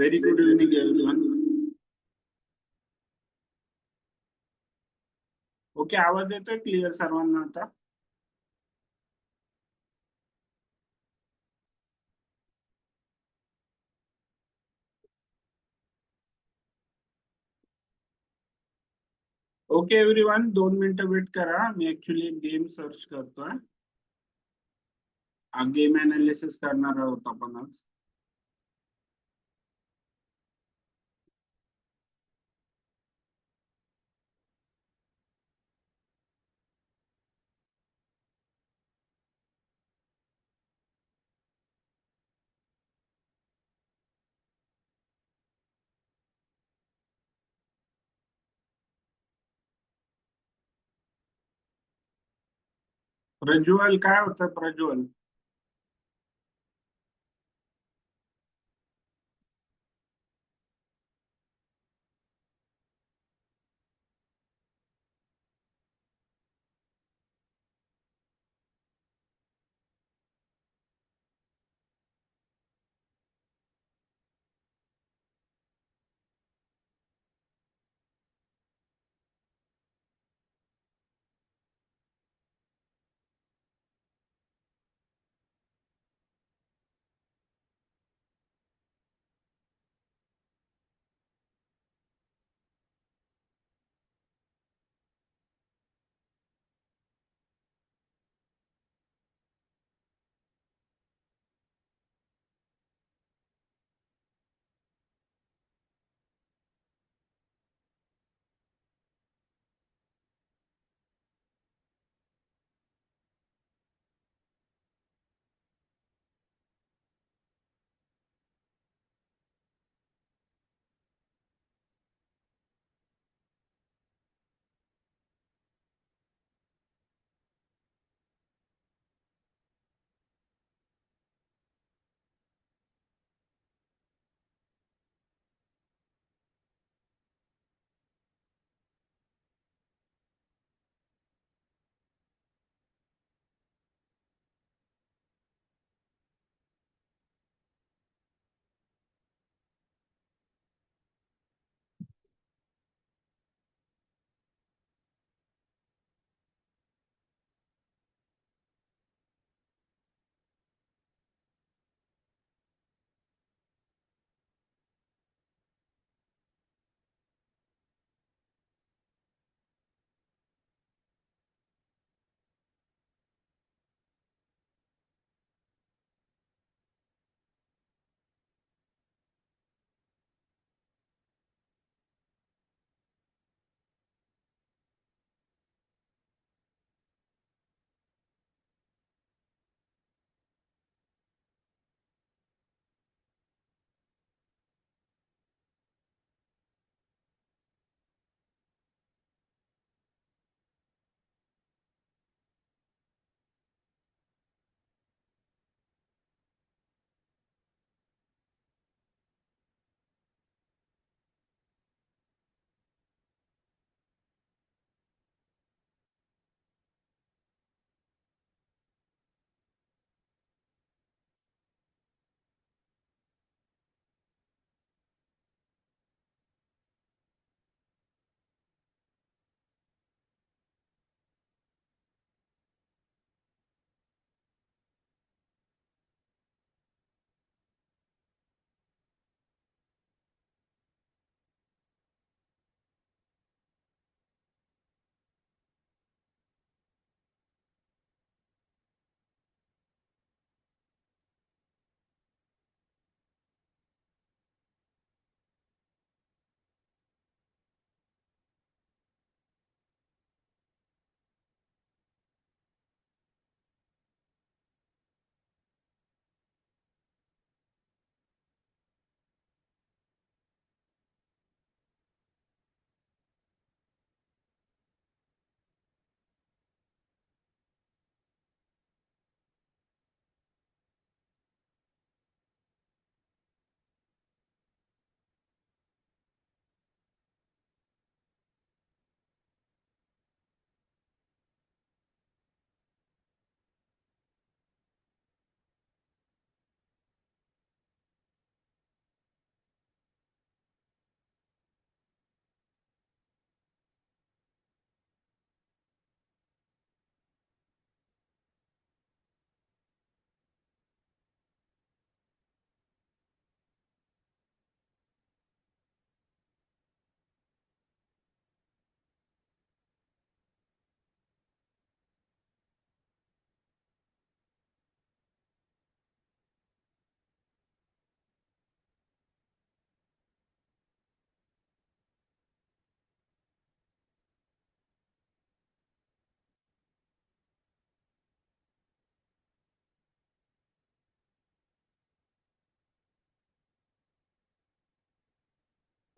Very good evening everyone. Okay, आवाज येतोय clear सर्वांना आता? ओके एव्हरीवन, 2 मिनिटं वेट करा. मी ऍक्च्युली एक गेम सर्च करतोय. गेम अनालिसिस करणार आहोत आपण आज. प्रज्वल, काय होतं प्रज्वल?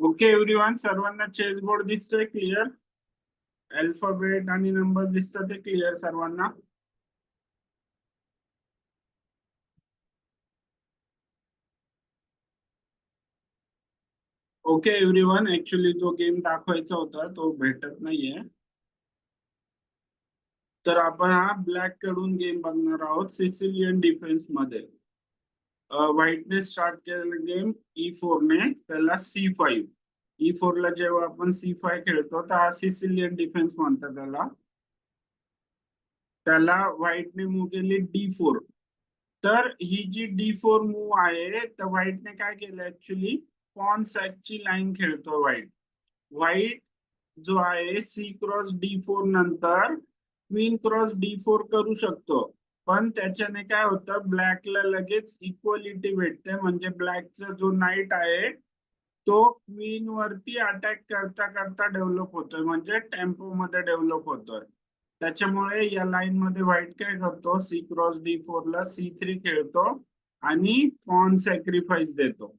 ओके एव्हरीवन, सर्वांना चेस बोर्ड दिसतोय क्लिअर? अल्फाबेट आणि नंबर दिसतात ते क्लिअर सर्वांना? ओके एव्हरीवन, ऍक्च्युली जो गेम दाखवायचा होता तो भेटत नाहीये. तर आपण हा ब्लॅक कडून गेम बघणार आहोत सिसिलियन डिफेन्स मध्ये. व्हाईटने स्टार्ट केलेला गेम E4 ने, त्याला C5. E4 ला जेव्हा आपण C5 खेळतो तर हा सिसिलियन डिफेन्स म्हणतात त्याला. त्याला व्हाईटने मूव्ह केली D4. तर ही जी D4 मूव्ह आहे तर व्हाईटने काय केलं, ऍक्च्युली पॉन सॅकची लाईन खेळतो व्हाईट. व्हाईट जो आहे C×D4 नंतर क्वीन×D4 करू शकतो, पण त्याच्याने काय होतं, ब्लॅकला लगेच इक्वलिटी भेटते. म्हणजे ब्लॅकचा जो नाईट आहे तो क्वीन वरती अटॅक करता करता डेव्हलप होतोय, म्हणजे टेम्पो मध्ये डेव्हलप होतोय. त्याच्यामुळे या लाईन मध्ये व्हाईट काय करतो, C×D4 ला C3 खेळतो आणि पॉन सॅक्रिफाईस देतो.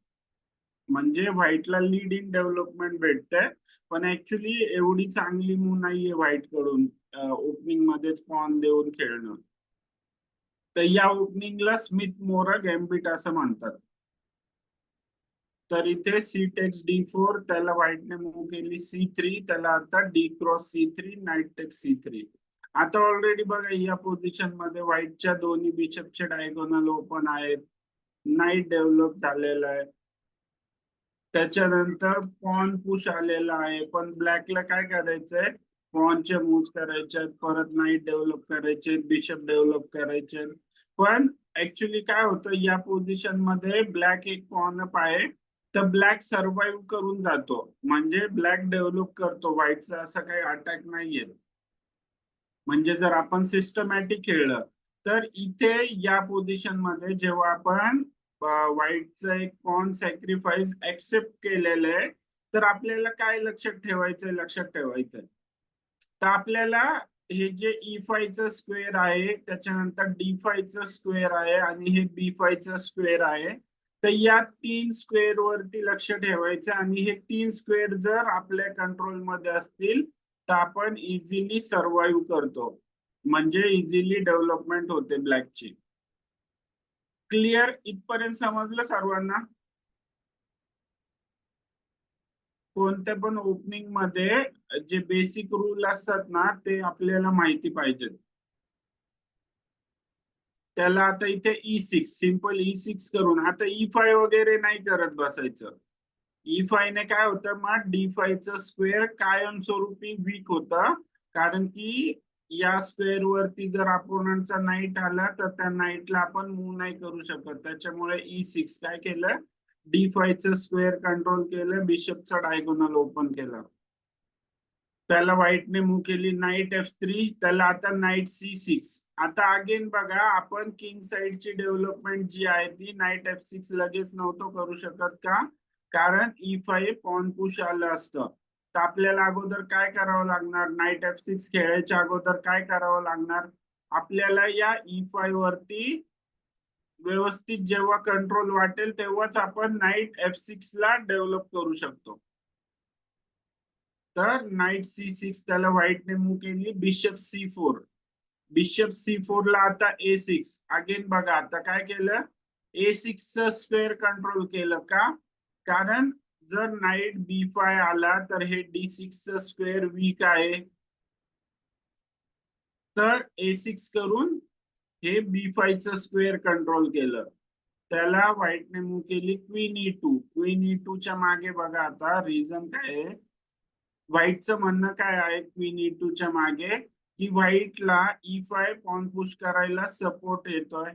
म्हणजे व्हाईटला लीड इन डेव्हलपमेंट भेटते. पण ऍक्च्युली एवढी चांगली मूव नाहीये व्हाईट कडून ओपनिंग मध्येच पॉन देऊन खेळणं. तर या ओपनिंगला स्मिथ मोरा गॅम्बिट असं म्हणतात. तर इथे C takes D4, त्याला व्हाईटने मूव्ह केली C3, त्याला आता D×C3, नाईट टेक्स C3. आता ऑलरेडी बघा या पोझिशन मध्ये व्हाईटच्या दोन्ही बिशपचे डायगोनल ओपन आहेत, नाईट डेव्हलप झालेला आहे. त्याच्यानंतर पॉन पुश आलेला आहे, पण ब्लॅकला काय करायचंय, पॉनचे मूव्ह करायचे, परत नाईट डेव्हलप करायचे, बिशप डेव्हलप करायचे. पण ऍक्च्युली काय होतं या पोझिशन मध्ये, ब्लॅक एक पॉन अप आहे तर ब्लॅक सर्व्हाइव्ह करून जातो, म्हणजे ब्लॅक डेव्हलप करतो. व्हाईटचा असं काही अटॅक नाहीये. म्हणजे जर आपण सिस्टमॅटिक खेळलं तर इथे या पोझिशन मध्ये जेव्हा आपण व्हाईटचं एक पॉन सॅक्रिफाईस ऍक्सेप्ट केलेलं आहे, तर आपल्याला काय लक्षात ठेवायचंय, तर आपल्याला हे जे E5चं स्क्वेअर आहे, त्याच्यानंतर D5चं स्क्वेअर आहे आणि हे B5चं स्क्वेअर आहे, तर या 3 स्क्वेअर वरती लक्ष ठेवायचं. आणि हे 3 स्क्वेअर जर आपल्या कंट्रोल मध्ये असतील तर आपण इझिली सर्व्हाइव्ह करतो, म्हणजे इझिली डेव्हलपमेंट होते ब्लॅकची. क्लिअर इथपर्यंत समजलं सर्वांना? कोणत्या पण ओपनिंग मध्ये जे बेसिक रूल असतात ना ते आपल्याला माहिती पाहिजेत. त्याला आता इथे E6, सिंपल E6 करून, आता E5 वगैरे नाही करत बसायचं. E5 ने काय होतं, मग D5चं स्क्वेअर कायमस्वरूपी वीक होतं, कारण की या स्क्वेअर वरती जर अपोनंटचा नाईट आला तर त्या नाईटला आपण मूव्ह नाही करू शकत. त्याच्यामुळे E6 काय केलं, D5चं स्क्वेअर कंट्रोल केलं, बिशपचा डायगोनल ओपन केलं. त्याला व्हाईटने मूव्ह केली नाईट F3, त्याला आता नाईट C6. आता अगेन बघा, आपण किंग साइडची डेव्हलपमेंट जी आहे ती नाईट F6 लगेच नव्हतो करू शकत का, कारण E5 पॉन पुश आलं असतं. तर आपल्याला अगोदर काय करावं लागणार, नाईट F6 खेळायच्या अगोदर काय करावं लागणार, आपल्याला या E5 वरती व्यवस्थित जेव्हा कंट्रोल वाटेल तेव्हाच आपण नाईट F6 ला डेव्हलप करू शकतो. तर नाईट C6, त्याला व्हाईटने मूव्ह केली बिशप C4. बिशप C4 ला आता A6. अगेन बघा आता काय केलं, A6 स्क्वेअर कंट्रोल केलं का, कारण जर नाईट B5 आला तर हे D6 स्क्वेअर वीक आहे, तर A6 करून हे B5 स्क्वेअर कंट्रोल केलं. त्याला व्हाईटने मूव्ह केली क्वीन E2. क्वीन E2 च्या मागे बघा आता रिझन काय आहे, व्हाईटचं म्हणणं काय आहे क्वीन E2 च्या मागे, की व्हाईटला E5 पॉन पुश करायला सपोर्ट येतोय,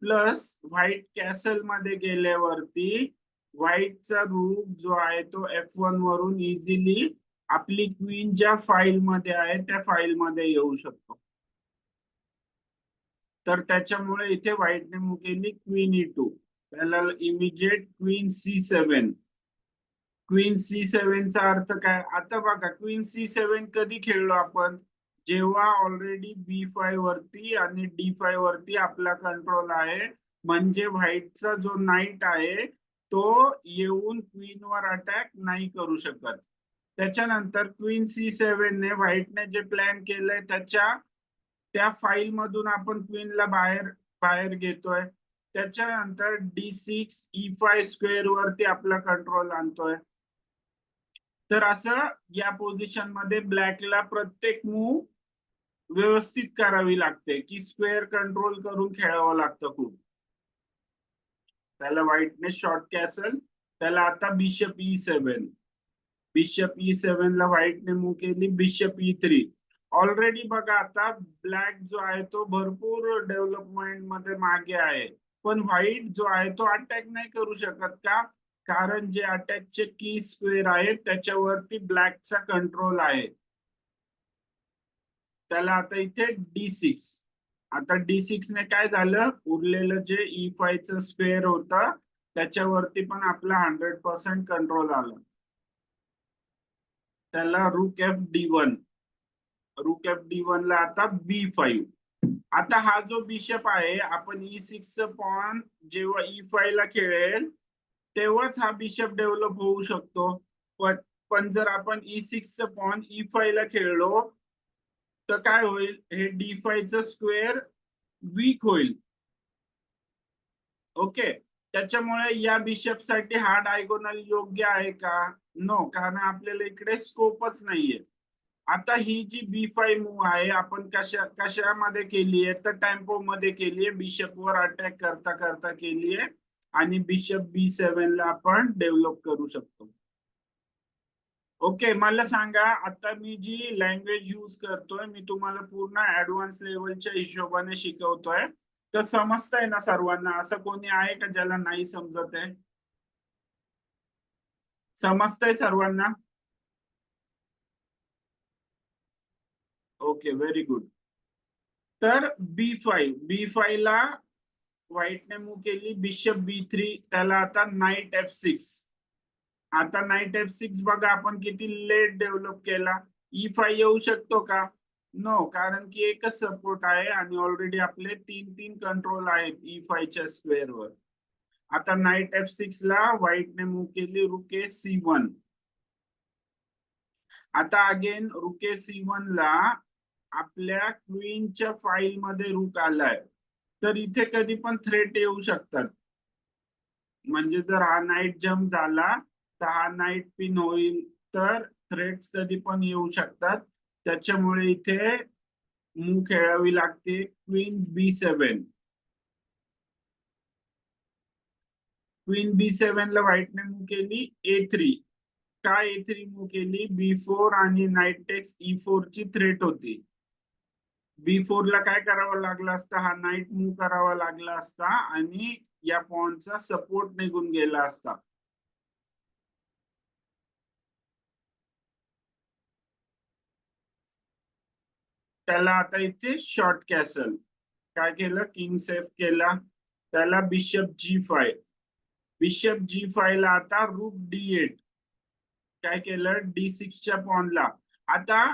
प्लस व्हाईट कॅसल मध्ये गेल्यावरती व्हाईटचा रूक जो आहे तो F1 वरून इझिली आपली क्वीन ज्या फाईल मध्ये आहे त्या फाईल मध्ये येऊ शकतो. तर त्याच्यामुळे इथे व्हाईटने मूव्ह केली क्वीन E2. त्याला immediate queen C7. Queen C7 चा अर्थ काय, आता बघा क्वीन C7 कधी खेळलो आपण, जेव्हा ऑलरेडी B5 वरती आणि D5 वरती आपला कंट्रोल आहे, म्हणजे व्हाईटचा जो नाईट आहे तो येऊन क्वीनवर अटॅक नाही करू शकत. त्याच्यानंतर क्वीन C7 ने व्हाईटने जे प्लॅन केलंय त्या फाईल मधून आपण क्वीनला बाहेर बाहेर घेतोय. त्याच्यानंतर D6 E5 स्क्वेअर वरती आपला कंट्रोल आणतोय. तर असं या पोझिशन मध्ये ब्लॅकला प्रत्येक मूव व्यवस्थित करावी लागते की स्क्वेअर कंट्रोल करून खेळावं लागतं खूप. त्याला व्हाईटने शॉर्ट कॅसल, त्याला आता बिशप E7, बिशप E7 ला व्हाईटने मूव्ह केली, बिशप E3. ऑलरेडी बघा आता ब्लॅक जो आहे तो भरपूर डेव्हलपमेंट मध्ये मागे आहे, पण व्हाईट जो आहे तो अटॅक नाही करू शकत का? कारण जे अटॅकचे की स्क्वेअर आहेत त्याच्यावरती ब्लॅकचा कंट्रोल आहे. त्याला आता इथे D6, आता D6 ने काय झालं, उरलेलं जे E5 च स्क्वेअर होतं त्याच्यावरती पण आपला 100% कंट्रोल आला. त्याला रूक F D1 ला आता B5. आता हा जो बिशप आहे, आपण E6 च पॉन जेव्हा E5 ला खेळेल तेव्हाच हा बिशप डेव्हलप होऊ शकतो. पण जर आपण E6 च पॉन E5 ला खेळलो तर काय होईल, हे D5 च स्क्वेअर वीक होईल. ओके, त्याच्यामुळे या बिशप साठी हा डायगोनल योग्य आहे का? नो, कारण आपल्याला इकडे स्कोपच नाहीये. आता ही जी B5 मूव्ह आहे आपण कशामध्ये केली आहे, तर टेम्पो मध्ये केली आहे, बिशप वर अटॅक करता करता केली आहे आणि बिशप B7 ला आपण डेव्हलप करू शकतो. ओके, मला सांगा आता मी जी लँग्वेज यूज करतोय मी तुम्हाला पूर्ण ऍडव्हान्स लेवलच्या हिशोबाने शिकवतोय, तर समजतंय ना सर्वांना? असं कोणी आहे का ज्याला नाही समजत आहे? समजतंय सर्वांना? Okay, very good. तर B5 ला व्हाईटने मूव्ह केली, बिशप B3, त्याला आता नाईट F6. आता नाईट F6 बघा आपण किती लेट डेव्हलप केला. E5 येऊ शकतो का? नो, कारण की एकच सपोर्ट आहे आणि ऑलरेडी आपले 3 कंट्रोल आहेत E5 च्या स्क्वेअरवर. आता नाईट F6 ला व्हाईटने मूव्ह केली, रुके C1. आता अगेन रुके C1 ला आपल्या क्वीनच्या फाईल मध्ये रुक आलाय, तर इथे कधी पण थ्रेट येऊ शकतात. म्हणजे जर हा नाईट जम्प झाला तर हा नाईट पिन होईल, तर थ्रेट्स कधी पण येऊ शकतात. त्याच्यामुळे इथे मूव खेळावी लागते क्वीन B7. क्वीन B7 ला व्हाईटने मूव केली A3. का A3 मूव केली? B4 आणि नाईट टेक्स E4 ची थ्रेट होती. B4 ला काय करावं लागलं असतं, हा नाईट मूव्ह करावा लागला असता आणि या पॉनचा सपोर्ट निघून गेला असता. त्याला आता इथे शॉर्ट कॅसल, काय केलं, किंग सेफ केला. त्याला बिशप G5, बिशप G5 ला आता रूक D8. काय केलं, D6 च्या पॉनला. आता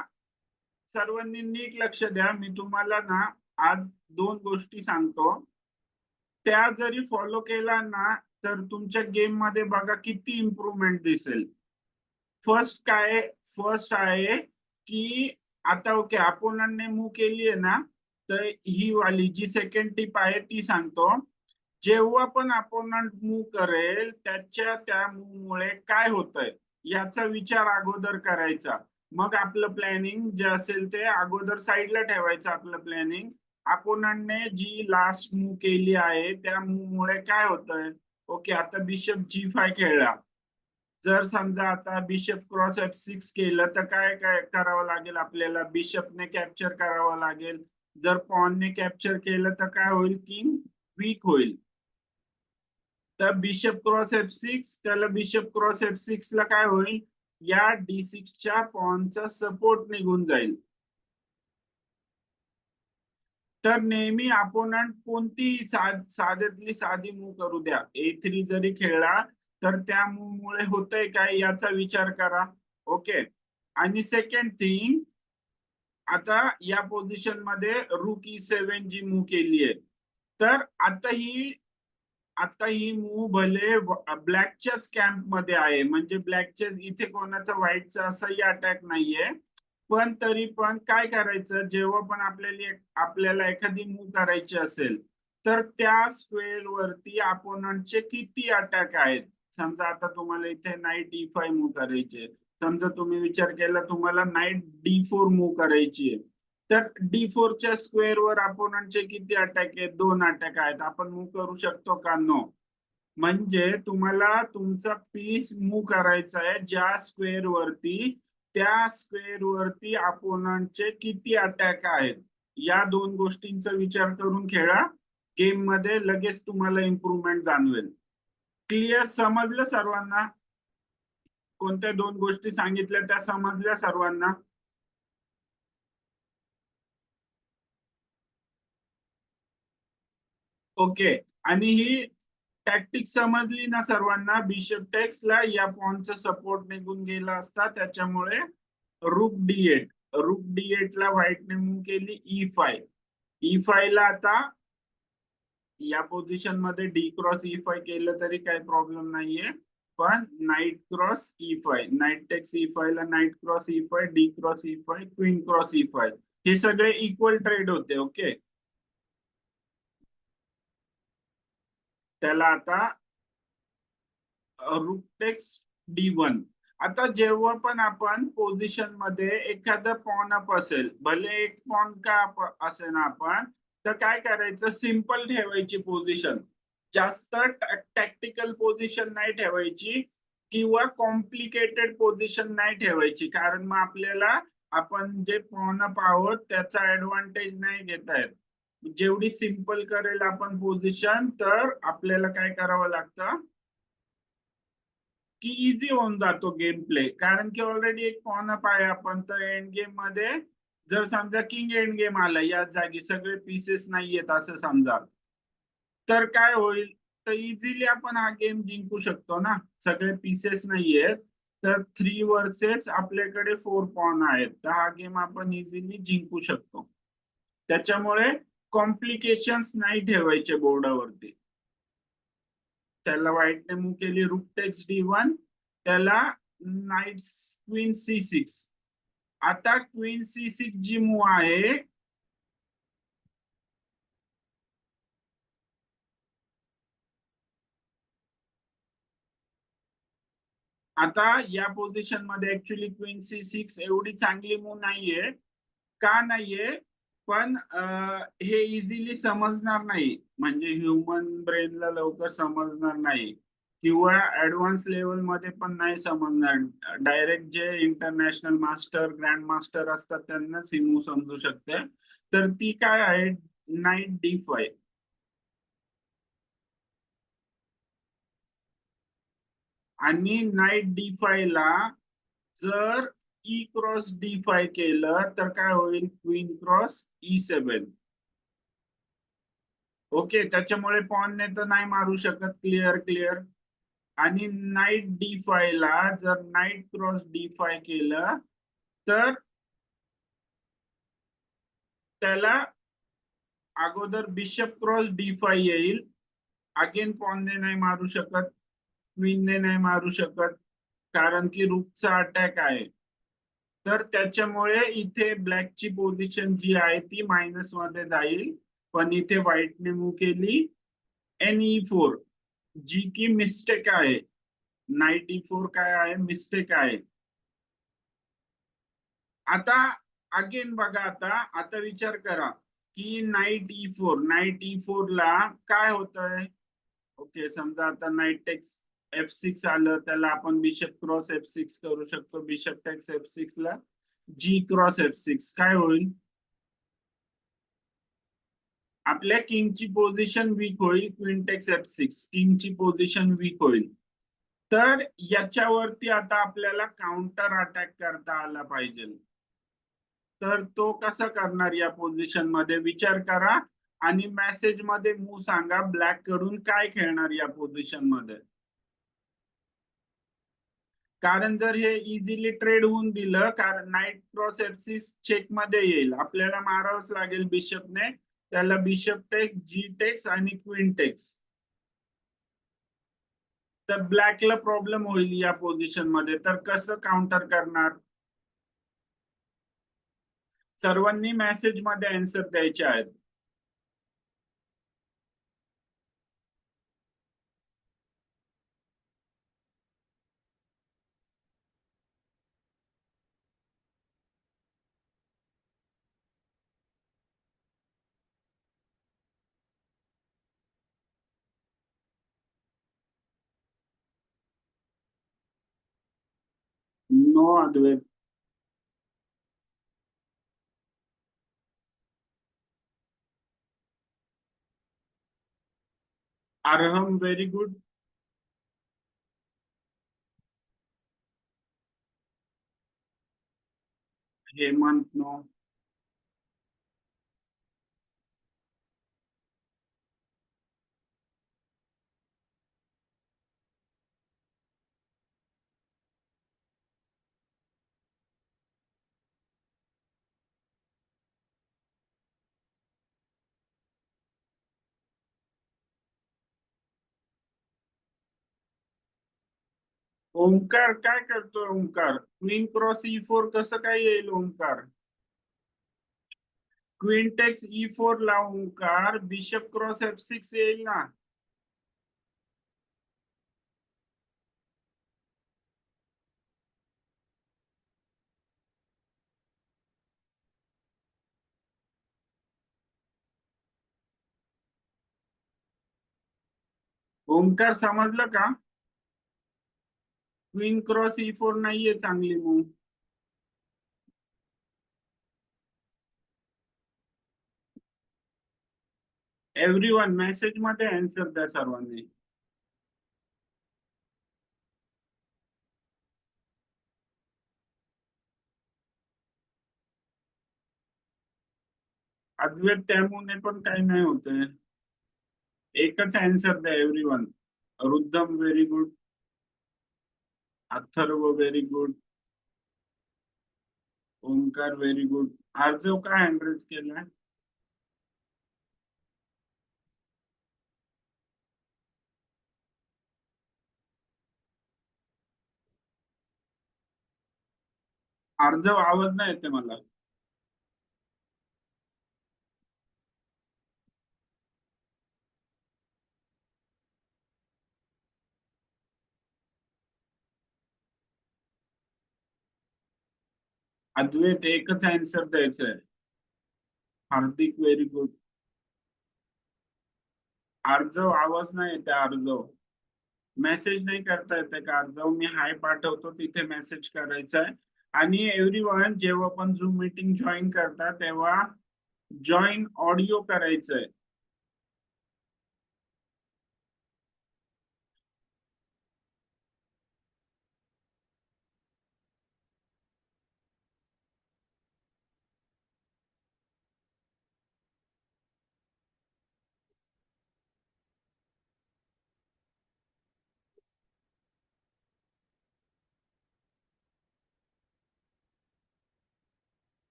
सर्वांनी नीट लक्ष द्या, मी तुम्हाला ना आज 2 गोष्टी सांगतो, त्या जरी फॉलो केला ना तर तुमच्या गेम मध्ये बघा किती इम्प्रूव्हमेंट दिसेल. फर्स्ट आहे की आता ओके अपोनंटने मूव केली आहे ना, तर ही वाली जी सेकंड टिप आहे ती सांगतो. जेव्हा पण अपोनंट मूव करेल त्या मूव मुळे काय होतंय याचा विचार अगोदर करायचा. मग आपलं प्लॅनिंग जे असेल ते अगोदर साईडला ठेवायचं. आपलं प्लॅनिंग अपोनंटने जी लास्ट मूव केली आहे त्या मूव मुळे काय होतंय. ओके, आता बिशप G5 खेळला, जर समजा आता बिशप क्रॉस F6 केलं तर काय काय करावं लागेल आपल्याला, बिशपने कॅप्चर करावं लागेल. जर पॉनने कॅप्चर केलं तर काय होईल, किंग वीक होईल. तर बिशप क्रॉस F6, त्याला बिशप क्रॉस F6 ला काय होईल, या D6 च्या पॉनचा सपोर्ट निघून जाईल. तर नेहमी अपोनंट कोणती साध्यातली साधी मूव करू द्या, A3 जरी खेळला तर त्या मूव मुळे होतंय काय याचा विचार करा. ओके, आणि सेकंड थिंग, आता या पोझिशन मध्ये रूक E7 जी मूव केली आहे, तर आता ही आता ही मूव भले ब्लॅकच्याच कॅम्प मध्ये आहे, म्हणजे ब्लॅकच्या इथे कोणाचा व्हाईटचा असाही अटॅक नाहीये, पण तरी पण काय करायचं, जेव्हा पण आपल्याला एखादी मूव करायची असेल तर त्या स्क्वेअर वरती अपोनंटचे किती अटॅक आहेत. समजा आता तुम्हाला इथे नाईट D5 मूव करायची आहे, समजा तुम्ही विचार केला तुम्हाला नाईट D4 मूव करायची आहे, तर D4च्या स्क्वेअर वर अपोनंटचे किती अटॅक आहेत, 2 अटॅक आहेत, आपण मूव करू शकतो का? नो. म्हणजे तुम्हाला तुमचा पीस मूव करायचा आहे ज्या स्क्वेअर वरती, त्या स्क्वेअर वरती अपोनंटचे किती अटॅक आहेत, या 2 गोष्टींचा विचार करून खेळा. गेम मध्ये लगेच तुम्हाला इम्प्रूव्हमेंट जाणवेल. क्लिअर? समजलं सर्वांना? कोणत्या 2 गोष्टी सांगितल्या त्या समजल्या सर्वांना? ओके. आणि ही टॅक्टिक समजली ना सर्वांना? बिशप टेक्सला या पॉनचा सपोर्ट निघून गेला असता, त्याच्यामुळे रूक D8, रूक D8 ला व्हाईटने मूव्ह केली E5. E5 ला आता या पोझिशन मध्ये D क्रॉस E5 केलं तरी काही प्रॉब्लेम नाहीये, पण knight cross E5, night text E5 ला knight cross E5, D cross E5, queen cross E5, हे सगळे इक्वल ट्रेड होते. ओके. त्याला आता रूक टेक्स D1. आता जेव्हा पण आपण पोझिशन मध्ये एखादं पॉन अप असेल, भले एक पॉन का असेल ना, आपण तर काय करायचं, सिंपल ठेवायची पोझिशन, जास्त टॅक्टिकल पोझिशन नाही ठेवायची किंवा कॉम्प्लिकेटेड पोझिशन नाही ठेवायची, कारण मग आपल्याला आपण जे पॉन अप आहोत त्याचा ऍडव्हान्टेज नाही घेता येत. जेवढी सिंपल करेल आपण पोझिशन, तर आपल्याला काय करावं लागतं की इझी होऊन जातो गेम प्ले, कारण की ऑलरेडी एक पॉन अप आहे आपण. तर एंड गेम मध्ये जर समजा किंग एंड गेम आला, या जागी सगळे पीसेस नाहीयेत असं समजा, तर काय होईल, तर इझिली आपण हा गेम जिंकू शकतो ना. सगळे पीसेस नाहीयेत, तर 3 वर्सेस आपल्याकडे 4 पॉन आहेत, तर हा गेम आपण इझिली जिंकू शकतो. त्याच्यामुळे कॉम्प्लिकेशन्स नाही ठेवायचे बोर्डावरती. त्याला व्हाईटने मूव्ह केली रूक टेक्स D1, त्याला नाईट क्वीन C6. आता क्वीन C6 जी मूव्ह आहे, आता या पोझिशन मध्ये ऍक्च्युली क्वीन C6 एवढी चांगली मूव्ह नाहीये. का नाहीये? पण हे इझिली समजणार नाही, म्हणजे ह्युमन ब्रेनला लवकर समजणार नाही, किंवा ऍडव्हान्स लेवल मध्ये पण नाही समजणार. डायरेक्ट जे इंटरनॅशनल मास्टर, ग्रँड मास्टर असतात त्यांनाच ही मूव्ह समजू शकते. तर ती काय आहे, नाईट D5. आणि नाईट D5 ला जर ई क्रॉस D5 केलं तर काय होईल, क्वीन क्रॉस E7. ओके. त्याच्यामुळे पॉनने तर नाही मारू शकत, क्लिअर क्लिअर. आणि नाईट D5 ला जर नाईट क्रॉस D5 केलं तर त्याला अगोदर बिशप क्रॉस D5 येईल, अगेन पॉनने नाही मारू शकत, क्वीनने नाही मारू शकत, कारण की रूकचा अटॅक आहे. तर त्याच्यामुळे इथे ब्लॅकची पोझिशन जी आहे ती मायनस मध्ये जाईल. पण इथे व्हाईटने मूव्ह केली NE4, जी की मिस्टेक आहे. नाईट E4 काय आहे, मिस्टेक आहे. आता अगेन बघा, आता आता विचार करा की नाईट E4 ला काय होतंय. ओके. समजा आता नाईट टेक्स F6 आलं, त्याला आपण बिशप क्रॉस F6 करू शकतो. बिशप टेक्स F6 ला G क्रॉस F6 काय होईल, आपल्या किंगची पोझिशन वीक होईल. क्वीन टेक्स F6, किंगची पोझिशन वीक होईल. तर याच्यावरती आता आपल्याला काउंटर अटॅक करता आला पाहिजे. तर तो कसा करणार या पोझिशन मध्ये, विचार करा. आणि मेसेज मध्ये मूव सांगा, ब्लॅक कडून काय खेळणार या पोझिशन मध्ये. कारण जर हे इझिली ट्रेड होऊन दिलं, कारण नाईट क्रॉस F6 चेक मध्ये येईल, आपल्याला मारावंच लागेल बिशपने. त्याला बिशप टेक्स, G टेक्स आणि क्वीन टेक्स. तर ब्लॅकला प्रॉब्लेम होईल या पोझिशन मध्ये, तर कसं काउंटर करणार? सर्वांनी मेसेज मध्ये आन्सर द्यायचे आहेत. No Advait. Arham very good. Hemant no. Omkar काय करतोय? ओंकार क्वीन क्रॉस E4 कसं काय येईल ओंकार? क्वीन टेक्स E4 ला ओंकार बिशप क्रॉस F6 येईल ना. ओंकार समजलं का? क्वीन क्रॉस E4 नाहीये चांगली मूव. एव्हरीवन मेसेज मध्ये आन्सर द्या सर्वांनी. अद्वैत त्यामुळे पण काही नाही होतंय. एकच आन्सर द्या everyone. Rudham very good. Atharva very good. Omkar very good. Aarjav काय हँड्रेड केलाय? आर्जव आवाज नाही येते मला. अद्वैत एकच आन्सर द्यायचंय. हार्दिक व्हेरी गुड. आर्जव आवाज नाही येते. आर्जव मेसेज नाही करता येते का? आर्जव मी हाय पाठवतो तिथे मेसेज करायचा आहे. आणि एव्हरीवन जेव्हा पण झूम मीटिंग जॉईन करता तेव्हा जॉईन ऑडिओ करायचंय.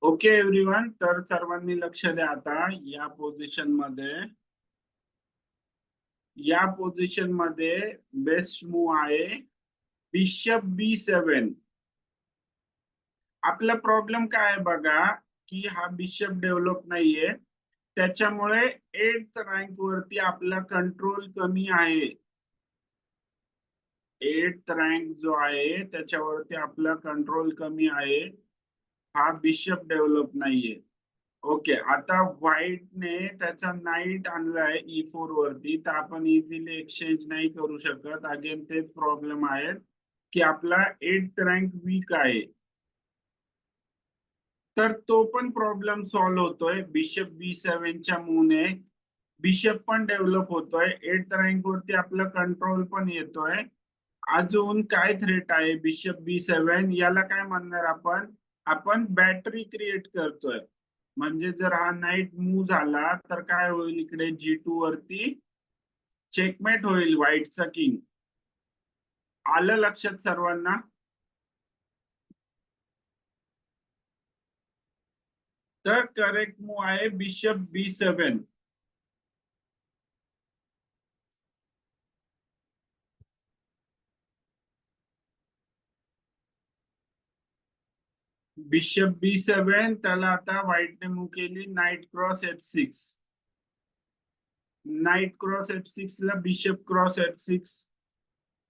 ओके एव्हरीवन, तर सर्वांनी लक्ष द्या आता. या पोझिशन मध्ये बेस्ट मूव आहे बिशप B7. आपला प्रॉब्लेम काय आहे बघा, की हा बिशप डेव्हलप नाहीये, त्याच्यामुळे 8th रँक वरती आपला कंट्रोल कमी आहे. 8th रँक जो आहे त्याच्यावरती आपला कंट्रोल कमी आहे. हा बिशप डेव्हलप नाहीये. ओके, आता व्हाईटने त्याचा नाईट आणलाय E4 वरती, तर आपण इझिली एक्सचेंज नाही करू शकत. अगेन तेच प्रॉब्लेम आहेत की आपला 8th रँक वीक आहे. तर तो पण प्रॉब्लेम सॉल्व्ह होतोय बिशप B7च्या मूवने. बिशप पण डेव्हलप होतोय. 8th रँक वरती आपला कंट्रोल पण येतोय. अजून काय थ्रेट आहे? बिशप B7 याला काय म्हणणार आपण? आपण बॅटरी क्रिएट करतोय. म्हणजे जर हा नाईट मूव झाला तर काय होईल? इकडे G2 वरती चेकमेट होईल व्हाईटचा किंग. आलं लक्षात सर्वांना? तर करेक्ट मूव आहे बिशप B7. Bishop B7. त्याला आता व्हाईटने मूव केली knight cross F6. Knight cross F6 ला बिशप क्रॉस F6.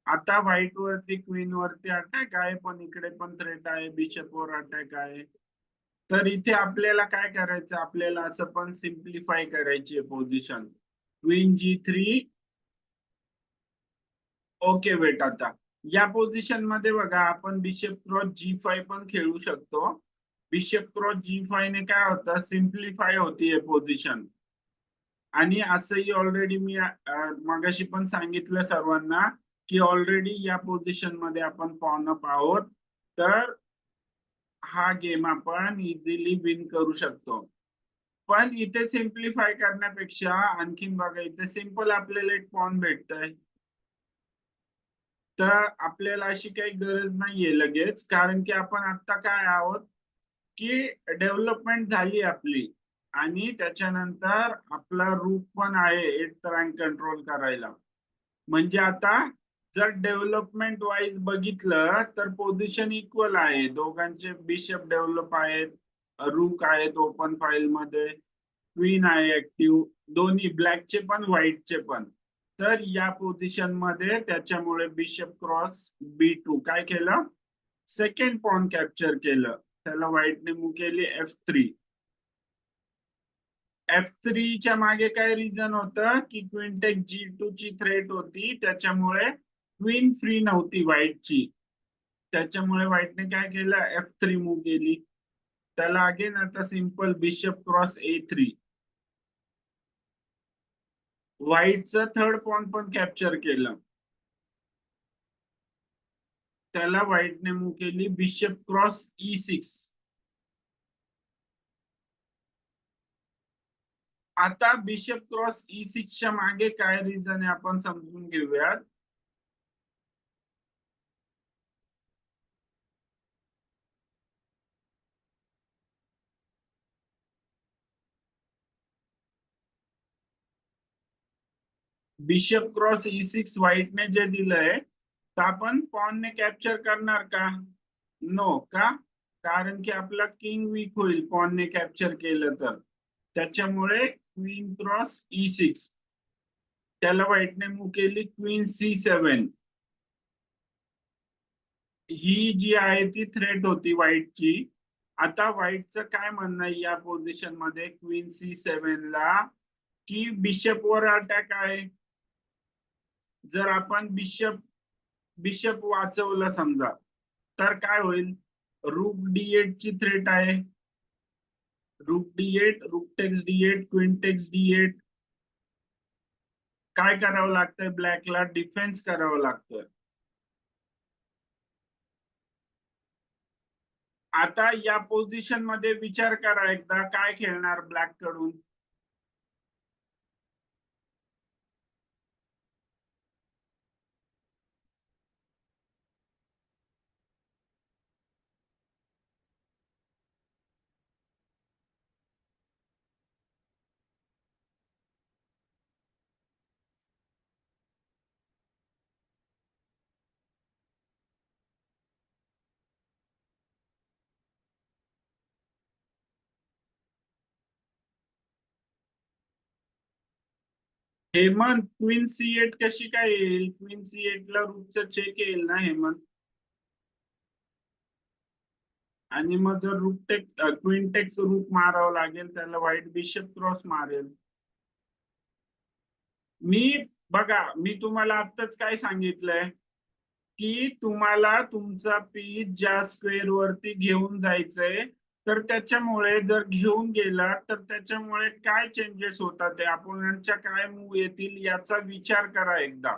आता व्हाईट वरती क्वीन वरती अटॅक आहे, पण इकडे पण थ्रेट आहे, बिशप वर अटॅक आहे. तर इथे आपल्याला काय करायचं, आपल्याला असं पण सिम्प्लिफाय करायची position. Queen G3. Okay weight, आता या पोझिशन मध्ये बघा आपण बिशप क्रॉस G5 पण खेळू शकतो. बिशप क्रॉस G5 ने काय होतं, सिम्प्लिफाय होती पोझिशन. आणि असंही ऑलरेडी मी मगाशी पण सांगितलं सर्वांना की ऑलरेडी या पोझिशन मध्ये आपण पॉन अप आहोत. तर हा गेम आपण इझिली विन करू शकतो. पण इथे सिम्प्लिफाय करण्यापेक्षा आणखीन बघा, इथे सिंपल आपल्याला एक पॉन भेटतंय. तर आपल्याला अशी काही गरज नाहीये लगेच, कारण की आपण आता काय आहोत की डेव्हलपमेंट झाली आपली. आणि त्याच्यानंतर आपला रूप पण आहे 8th रँक कंट्रोल करायला. म्हणजे आता जर डेव्हलपमेंट वाईज बघितलं तर पोझिशन इक्वल आहे, दोघांचे बिशप डेव्हलप आहेत, रूक आहेत ओपन फाईल मध्ये, क्वीन आहे ऍक्टिव्ह, दोन्ही ब्लॅकचे पण व्हाईटचे पण. तर या पोझिशन मध्ये त्याच्यामुळे बिशप क्रॉस B2 काय केलं, सेकंड पॉन कॅप्चर केलं. त्याला व्हाईटने मूव केली F3. F3 च्या मागे काय रिझन होतं की क्वीन टेक G2 ची थ्रेट होती, त्याच्यामुळे क्वीन फ्री नव्हती व्हाईटची. त्याच्यामुळे व्हाईटने काय केलं, F3 मूव केली. त्याला अगेन आता सिंपल बिशप क्रॉस A3. व्हाईटचं थर्ड पॉन पण कॅप्चर केलं. त्याला व्हाईटने मूव केली बिशप क्रॉस E6. आता बिशप क्रॉस E6 च्या मागे काय रिझन आहे आपण समजून घेऊयात. बिशप क्रॉस E6 व्हाईटने जे दिलंय, तर आपण पॉनने कॅप्चर करणार का, नो का, कारण की आपला किंग वीक होईल पॉनने कॅप्चर केलं तर. त्याच्यामुळे क्वीन क्रॉस E6. त्याला व्हाईटने मूव केली क्वीन C7. ही जी आहे ती थ्रेट होती व्हाईटची. आता व्हाईटचं काय म्हणणं आहे या पोझिशन मध्ये क्वीन C7 ला, की बिशप वर अटॅक आहे. जर आपण बिशप बिशप वाचवलं समजा, तर काय होईल, रूक D8 ची थ्रेट आहे. रूक D8, रूक text D8, queen text D8. काय करावं लागतंय, ब्लॅकला डिफेन्स करावं लागतं. आता या पोझिशन मध्ये विचार करा एकदा, काय खेळणार ब्लॅक कडून. हेमंत, क्वीन C8 कशी काय येईल, क्वीन C8 ला रूकचं चेक येईल ना हेमंत. आणि मग जर रूक टेक क्वीन टेक्स रूक मारावं लागेल त्याला, व्हाईट बिशप क्रॉस मारेल. मी बघा, मी तुम्हाला आत्ताच काय सांगितलंय की तुम्हाला तुमचा पीस ज्या स्क्वेअर वरती घेऊन जायचंय, तर त्याच्यामुळे जर घेऊन गेला तर त्याच्यामुळे काय चेंजेस होतात, अपोनंटच्या काय मूव्ह येतील याचा विचार करा एकदा.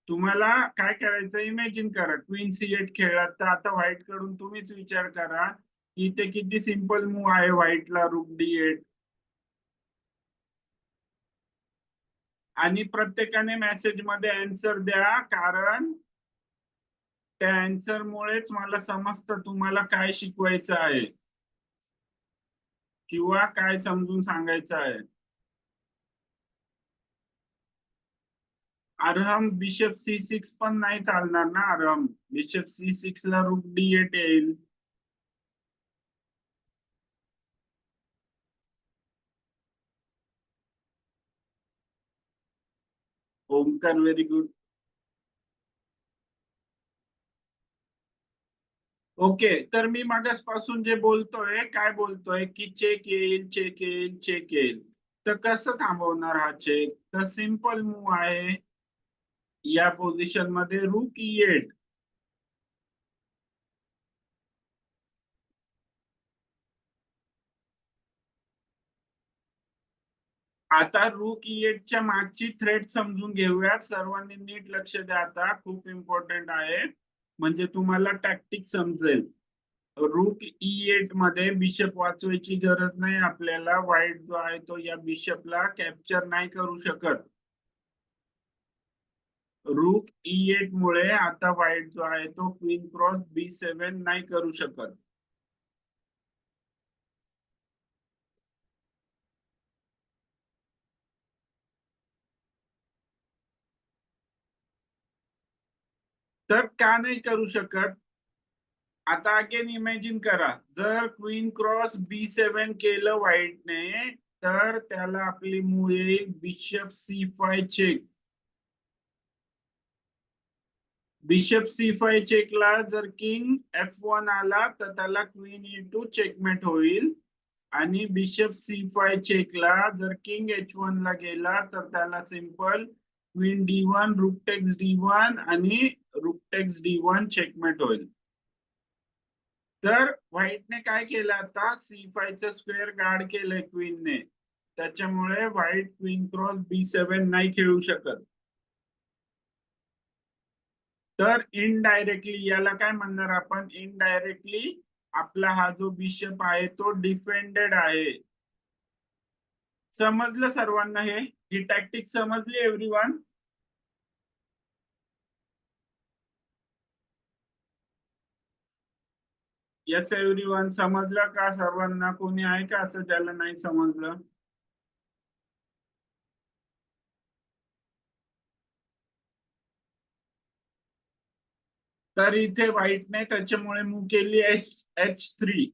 तुम्हाला काय करायचं, इमॅजिन करा क्वीन C8 खेळलात, तर आता व्हाईट कडून तुम्हीच विचार करा की ते किती सिंपल मूव्ह आहे व्हाईटला, रूक D8. आणि प्रत्येकाने मेसेज मध्ये आन्सर द्या, कारण त्या आन्सर मुळेच मला समजतं तुम्हाला काय शिकवायचं आहे. किंवा काय समजून सांगायचं आहे? अरहम बिशप C6 पण नाही चालणार ना. अरहम बिशप C6 ला रूक D8 येईल. Omkar very good. ओके, तर मी मागासपासून जे बोलतोय काय बोलतोय की चेक येईल, चेक येईल, चेक येईल. तर कसं थांबवणार हा चेक? तर सिंपल मूव आहे. या पोझिशन मध्ये रूक E8. आता रूक E8 च्या मागची थ्रेड समजून घेऊयात. सर्वांनी नीट लक्ष द्या, आता खूप इम्पॉर्टंट आहे, म्हणजे तुम्हाला टॅक्टिक समजेल. रूक E8 मध्ये बिशप वाचवायची गरज नाही आपल्याला. व्हाईट जो आहे तो या बिशपला कॅप्चर नाही करू शकत. रूक E8 मुळे आता व्हाईट जो आहे तो क्वीन क्रॉस B7 नाही करू शकत. तर का नाही करू शकत? आता अगेन इमॅजिन करा, जर क्वीन क्रॉस B7 केलं व्हाईटने, तर त्याला आपली मूळ येईल bishop C5 check. Bishop C5 चेकला जर किंग F1 आला तर त्याला क्वीन E2 चेकमेट होईल. आणि बिशप C5 चेकला जर किंग H1 ला गेला तर त्याला सिंपल क्वीन D1 रूक टेक्स D1 आणि रूक टेक्स D1 चेकमेट होईल. तर व्हाईटने काय केलं, आता C5 चं स्क्वेअर गार्ड केलंय क्वीनने, त्याच्यामुळे व्हाईट क्वीन क्रॉस B7 नाही खेळू शकत. तर इनडायरेक्टली याला काय म्हणणार आपण? इनडायरेक्टली आपला हा जो बिशप आहे तो डिफेंडेड आहे. समजलं सर्वांना? ही टॅक्टिक समजली एव्हरीवन? यस एव्हरीवन, समजलं का सर्वांना? कोणी आहे का असं ज्याला नाही समजलं? तर इथे व्हाईटने त्याच्यामुळे मूव केली H3.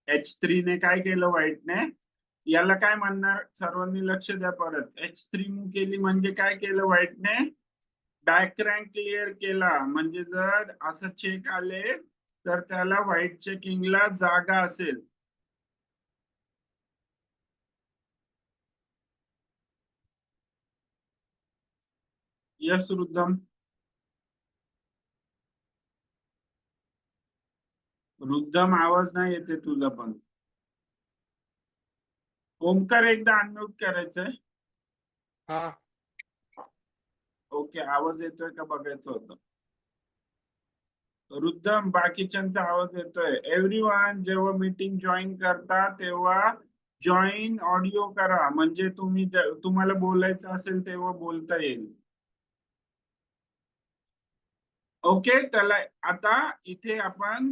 H3 ने काय केलं व्हाईटने? याला काय म्हणणार सर्वांनी? लक्ष द्या परत. H3 मूव केली म्हणजे काय केलं व्हाईटने? बॅक रँक क्लिअर केला. म्हणजे जर असं चेक आले तर त्याला व्हाईटच्या किंगला जागा असेल. यस रुद्धम. रुद्धम आवाज नाही येते तुझा पण. ओमकार एकदा अनम्यूट करायचंय. हा. ओके, आवाज येतोय का बघायचं होतं. रुद्धम, बाकीच्यांचा आवाज येतोय. एव्हरीवन जेव्हा मीटिंग जॉईन करता तेव्हा जॉईन ऑडिओ करा, म्हणजे तुम्हाला बोलायचं असेल तेव्हा बोलता येईल. ओके, त्याला आता इथे आपण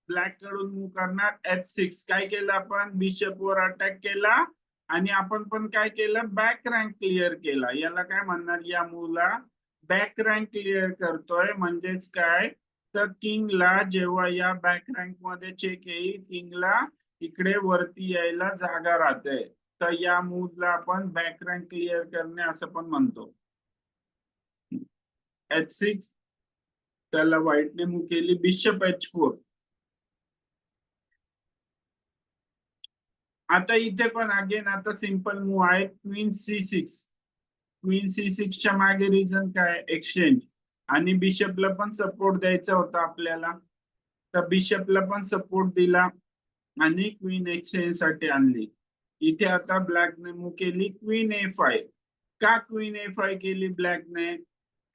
ब्लॅक कडून मूव्ह करणार H6. काय केलं आपण? बिशप वर अटॅक केला आणि आपण पण काय केलं? बॅक रँक क्लिअर केला. याला काय म्हणणार? या मूवला बॅक रँक क्लिअर करतोय. म्हणजेच काय, तर किंगला जेव्हा या बॅक रँक मध्ये चेक येईल, किंगला इकडे वरती यायला जागा राहते. तर या मूवला आपण बॅक रँक क्लिअर करणे असं पण म्हणतो. H6, त्याला व्हाईटने मूव केली बिशप H4. आता इथे पण अगेन आता सिंपल मूव आहे क्वीन C6. क्वीन C6 च्या मागे रिझन काय? एक्सचेंज. आणि बिशपला पण सपोर्ट द्यायचा होता आपल्याला, तर बिशपला पण सपोर्ट दिला आणि क्वीन एक्सचेंज साठी आणली. इथे आता ब्लॅकने मूव केली क्वीन A5. का क्वीन A5 केली ब्लॅकने?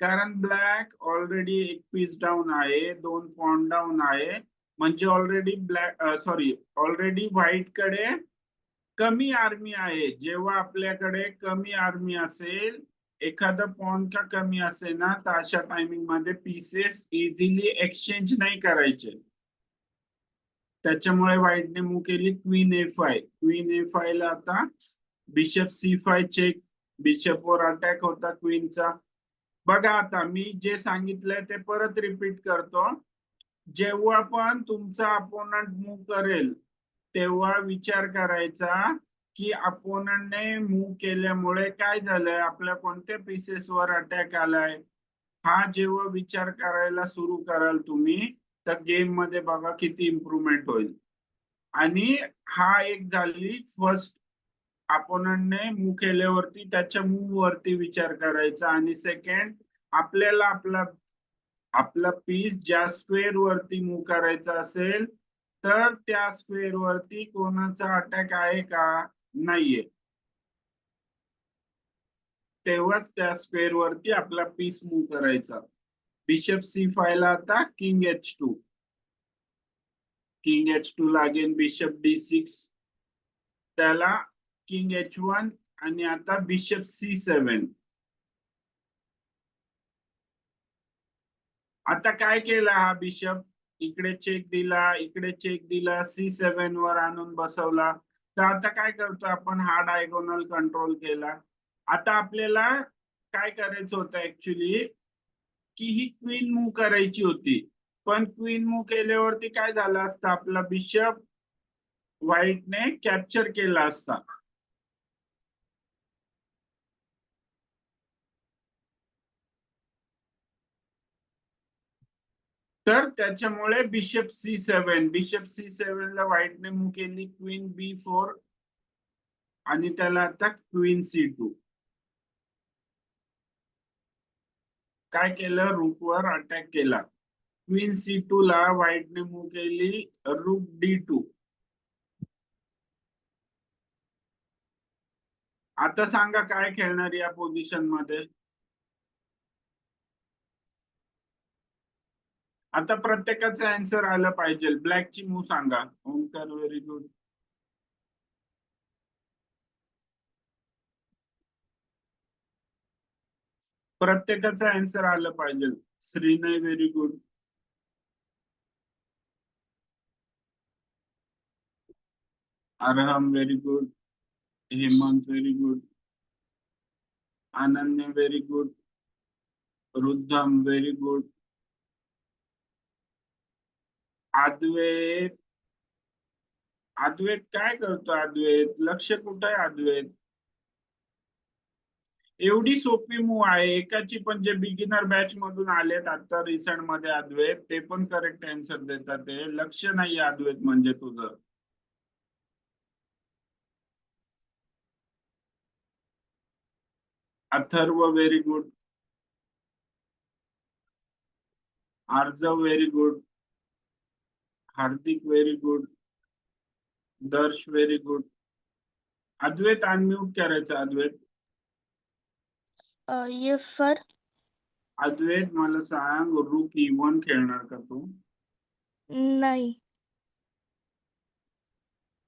कारण ब्लॅक ऑलरेडी एक पीस डाऊन आहे, 2 पॉइंट डाऊन आहे. म्हणजे ऑलरेडी ऑलरेडी व्हाईट कडे कमी आर्मी आहे. जेव्हा आपल्याकडे कमी आर्मी असेल, एखादा पॉन का कमी असेल ना, तर अशा टायमिंग मध्ये पीसेस इझिली एक्सचेंज नाही करायचे. त्याच्यामुळे व्हाईटने मूव्ह केली क्वीन A5. क्वीन A5 ला आता बिशप C5 चेक. बिशपवर अटॅक होता क्वीनचा. बघा आता मी जे सांगितलंय ते परत रिपीट करतो. जेव्हा पण तुमचा अपोनंट मूव्ह करेल तेव्हा विचार करायचा की अपोनंटने मूव्ह केल्यामुळे काय झालंय, आपल्या कोणत्या पीसेसवर अटॅक आलाय. हा जेव्हा विचार करायला सुरू कराल तुम्ही तर गेम मध्ये बघा किती इम्प्रुव्हमेंट होईल. आणि हा एक झाली फर्स्ट, अपोनंटने मूव्ह केल्यावरती त्याच्या मूव्ह वरती विचार करायचा. आणि सेकंड, आपल्याला आपला पीस ज्या स्क्वेअर वरती मूव्ह करायचा असेल तर त्या स्क्वेअर वरती कोणाचा अटॅक आहे का नाहीये, तेव्हाच त्या स्क्वेअर वरती आपला पीस मूव्ह करायचा. बिशप C5 ला आता किंग H2. किंग H2 ला अगेन बिशप D6, त्याला किंग H1 आणि आता बिशप C7. आता काय केलं हा बिशप, इकडे चेक दिला, इकडे चेक दिला, C7 वर आणून बसवला. तर आता काय करतो आपण, हा डायगोनल कंट्रोल केला. आता आपल्याला काय करायचं होतं ऍक्च्युली, की ही क्वीन मूव्ह करायची होती. पण क्वीन मूव्ह केल्यावरती काय झालं असतं, आपला बिशप व्हाईटने कॅप्चर केला असता. तर त्याच्यामुळे बिशप C7 ला व्हाईटने मूव्ह केली क्वीन B4 आणि त्याला आता क्वीन C2. काय केलं, रूकवर अटॅक केला. क्वीन C2 ला व्हाईटने मूव्ह केली रूक D2. आता सांगा काय खेळणार या पोझिशन मध्ये. आता प्रत्येकाचा आन्सर आलं पाहिजे. ब्लॅकची मूव्ह सांगा. Omkar very good. प्रत्येकाचा आन्सर आलं पाहिजे. Shreenay very good. Arham very good. Hemant very good. Ananya very good. Rudham very good. Advait, Advait काय करतो, अद्वैत लक्ष कुठं आहे अद्वैत. एवढी सोपी मूव आहे, एकाची पण जे बिगिनर बॅच मधून आलेत आता रिसेंट मध्ये अद्वैत, ते पण करेक्ट आन्सर देतात. ते लक्ष नाही अद्वैत म्हणजे तुझं. Atharva very good. Aarjav very good. Hardik very good. Darsh very good. Advait unmute करायचं अद्वैत. Yes sir. अद्वैत मला सांग, रूक E1 खेळणार का तू. नाही.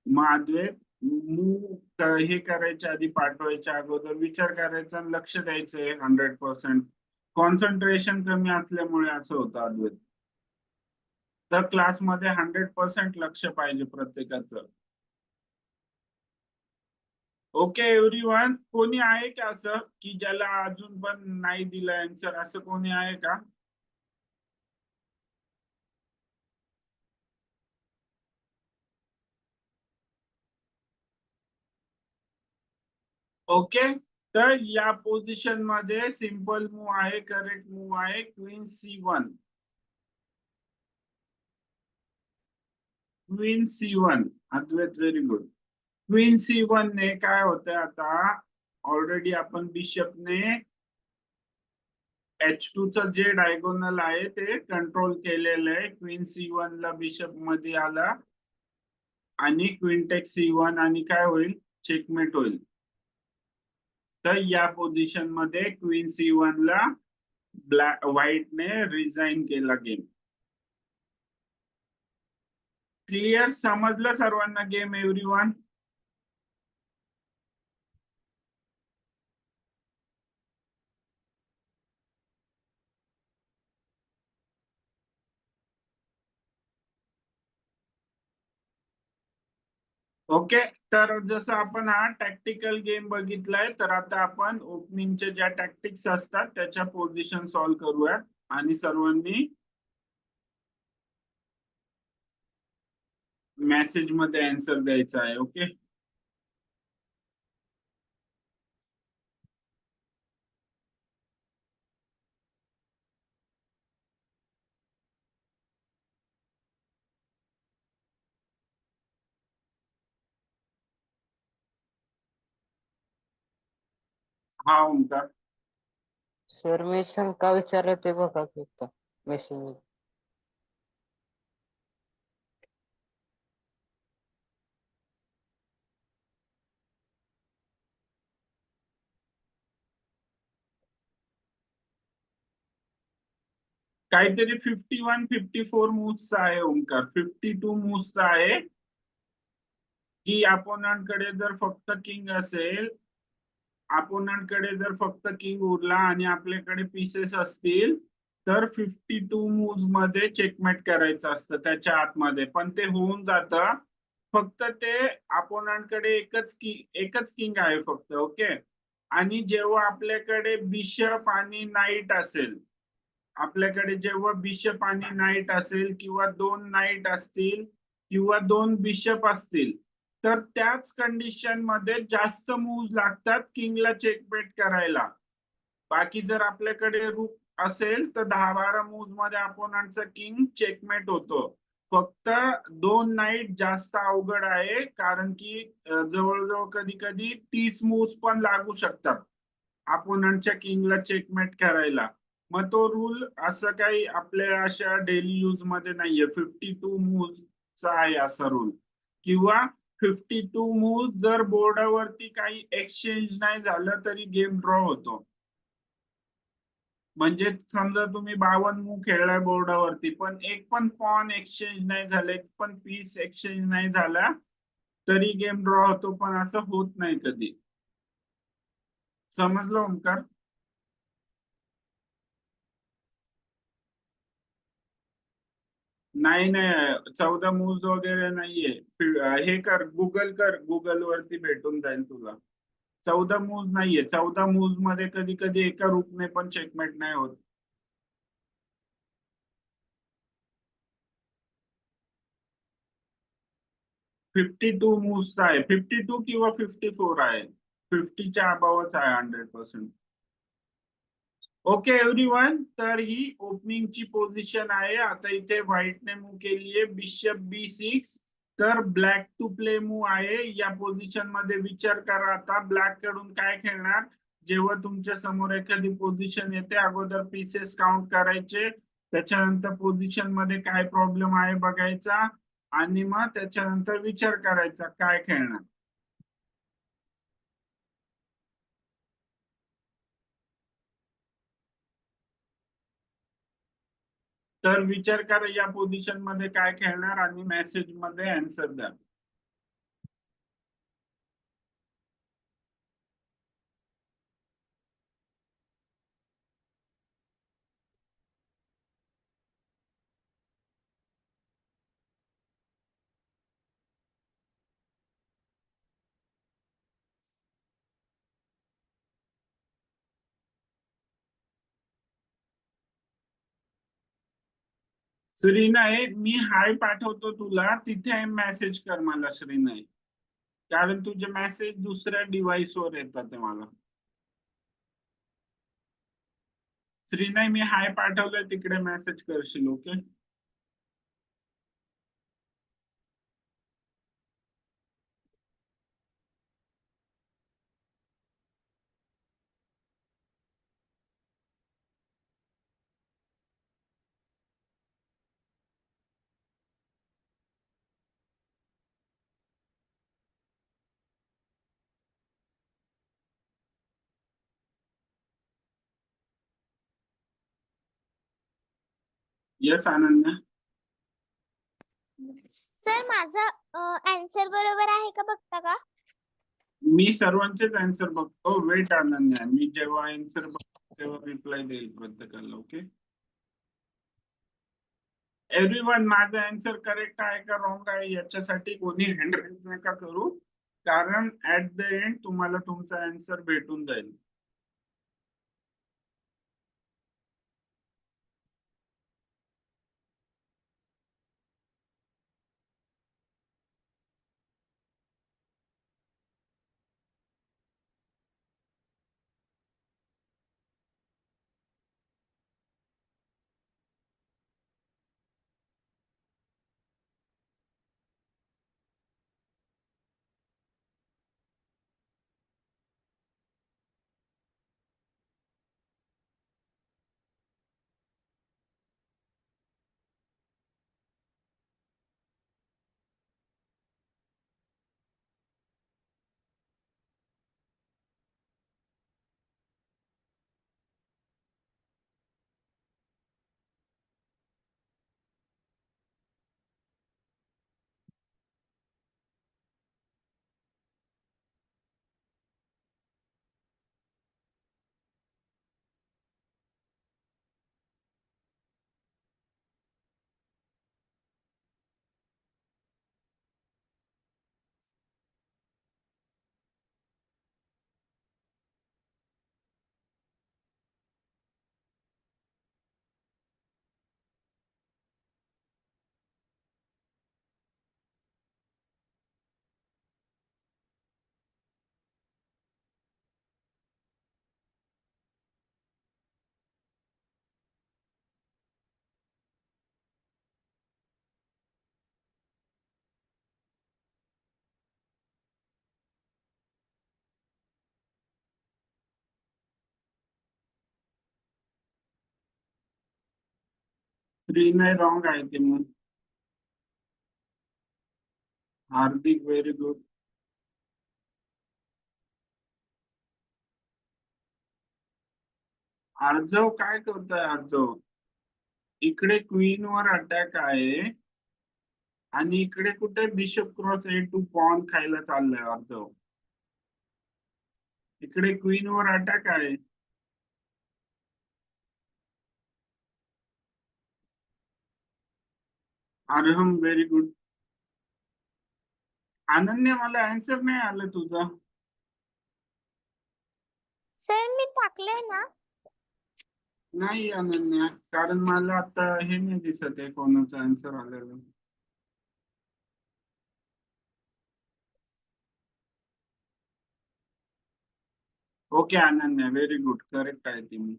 मग अद्वैत मूव हे करायच्या आधी, पाठवायच्या अगोदर विचार करायचा आणि लक्ष द्यायचंय 100%. कॉन्सन्ट्रेशन कमी असल्यामुळे असं होतं अद्वैत. तर क्लासमध्ये 100% लक्ष पाहिजे प्रत्येकाचं. ओके एव्हरीवन, कोणी आहे का असं की ज्याला अजून पण नाही दिलं आन्सर, असं कोणी आहे का. ओके, तर या पोझिशन मध्ये सिंपल मूव आहे, करेक्ट मूव आहे क्वीन C1. क्वीन C1, अद्वैत व्हेरी गुड. क्वीन C1 ने काय होतंय आता, ऑलरेडी आपण बिशपने H2 चं जे डायगोनल आहे ते कंट्रोल केलेलं आहे. क्वीन C1 ला बिशप मध्ये आला आणि क्वीन टेक C1 आणि काय होईल, चेकमेट होईल. तर या पोझिशन मध्ये क्वीन C1 ला व्हाईटने रिझाईन केला गेम. क्लिअर, समजलं सर्वांना गेम एव्हरीवन. ओके. तर जसं आपण हा टॅक्टिकल गेम बघितलाय, तर आता आपण ओपनिंगच्या ज्या टॅक्टिक्स असतात त्याच्या पोझिशन सॉल्व्ह करूयात आणि सर्वांनी मेसेज मध्ये आन्सर द्यायचा आहे. ओके. हा ओंकार. सर मी शंका विचारले ते बघा की मेसेज. काहीतरी 51-54 मूव्हचा आहे ओंकार. 52 मूव्हचा आहे की अपोनंटकडे जर फक्त किंग असेल, अपोनंटकडे जर फक्त किंग उरला आणि आपल्याकडे पीसेस असतील, तर 52 मूव्ह मध्ये चेकमेट करायचं असतं त्याच्या आतमध्ये. पण ते होऊन जातं. फक्त ते अपोनंटकडे एकच किंग आहे फक्त. ओके. आणि जेव्हा आपल्याकडे बिशप आणि नाईट असेल, आपल्याकडे जेव्हा बिशप आणि नाईट असेल किंवा 2 नाईट असतील किंवा 2 बिशप असतील, तर त्याच कंडिशन मध्ये जास्त मूव्ह लागतात किंगला चेकमेट करायला. बाकी जर आपल्याकडे रूक असेल तर 10-12 मूव्ह मध्ये अपोनंटचा किंग चेकमेट होतो. फक्त 2 नाईट जास्त अवघड आहे, कारण की जवळजवळ कधी कधी 30 मूव्ह पण लागू शकतात अपोनंटच्या किंगला चेकमेट करायला. मग तो रूल असं काही आपल्या अशा डेली यूज मध्ये नाहीये. 52 मूव्हचा आहे असा रूल. किंवा 52 मूव्ह जर बोर्डावरती काही एक्सचेंज नाही झालं तरी गेम ड्रॉ होतो. म्हणजे समजा तुम्ही 52 मूव्ह खेळलाय बोर्डावरती, पण एक पण पॉन एक्सचेंज नाही झालं, एक पण पीस एक्सचेंज नाही झाला, तरी गेम ड्रॉ होतो. पण असं होत नाही कधी. समजलं ओंकार? नाही नाही, 14 मूव्ह वगैरे नाहीये. हे कर, गुगल कर, गुगल वरती भेटून जाईल तुला. 14 मूव्ह नाहीये. 14 मूव्ह मध्ये कधी कधी एका रूपने पण चेकमेट नाही होत. 52 मूव्ह आहे. 52 किंवा 54 आहे. 50च्या अबावच आहे 100%. ओके एव्हरीवन, तर ही ओपनिंगची पोझिशन आहे. आता इथे व्हाईटने मूव्ह केली आहे बिशप B6. तर ब्लॅक टू प्ले मूव्ह आहे. या पोझिशन मध्ये विचार करा आता ब्लॅक कडून काय खेळणार. जेव्हा तुमच्या समोर एखादी पोझिशन येते, अगोदर पीसेस काउंट करायचे, त्याच्यानंतर पोझिशन मध्ये काय प्रॉब्लेम आहे बघायचा, आणि मग त्याच्यानंतर विचार करायचा काय खेळणार. तर विचार करा या पोझिशन मध्ये काय खेळणार आणि मेसेज मध्ये आन्सर द्या. श्रीनय, मी हाय पाठवतो तुला, तिथे मेसेज कर मला श्रीनय, कारण तुझे मेसेज दुसऱ्या डिव्हाइस वर येतात ते मला. श्रीनय, मी हाय पाठवलंय, तिकडे मेसेज करशील. ओके. येस अनन्या. सर माझा आन्सर बरोबर आहे का बघता का? मी सर्वांचेच आन्सर बघतो. वेट अनन्या, मी जेव्हा आन्सर बघतो तेव्हा रिप्लाय देईल प्रत्येकाला. ओके. एव्हरीवन माझा आन्सर करेक्ट आहे का रॉंग आहे याच्यासाठी कोणी हँड रेज नका करू, कारण ऍट द एंड तुम्हाला तुमचा आन्सर भेटून जाईल. थ्री नाही, रॉंग आहे ते मग. हार्दिक व्हेरी गुड. आर्जव काय करतोय आर्जव? इकडे क्वीन वर अटॅक आहे आणि इकडे कुठे बिशप क्रॉस A2 पॉन खायला चाललाय आर्जव. इकडे क्वीन वर अटॅक आहे. Arham very good. अनन्या मला आन्सर नाही आलं तुझं. सर मी टाकलंय ना. नाही अनन्या, कारण मला आता हे नाही दिसत आहे कोणाचं आन्सर आलेलं. Okay Ananya, very good, correct आहे तुम्ही.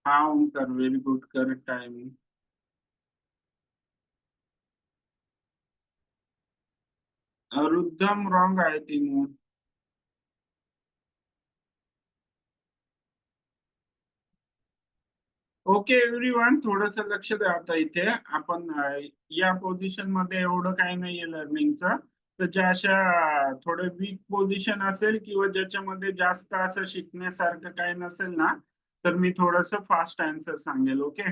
हा ओंकार, व्हेरी गुड, करेक्ट आहे मी. रुद्धम रॉंग आहे तीन. ओके एव्हरीवन, थोडस लक्ष द्या आता इथे. आपण या पोझिशन मध्ये एवढं काही नाहीये लर्निंगचं. तर ज्या अशा थोडे वीक पोझिशन असेल किंवा ज्याच्यामध्ये जास्त असं शिकण्यासारखं काही नसेल ना, तर मी थोडस फास्ट आन्सर सांगेल. ओके.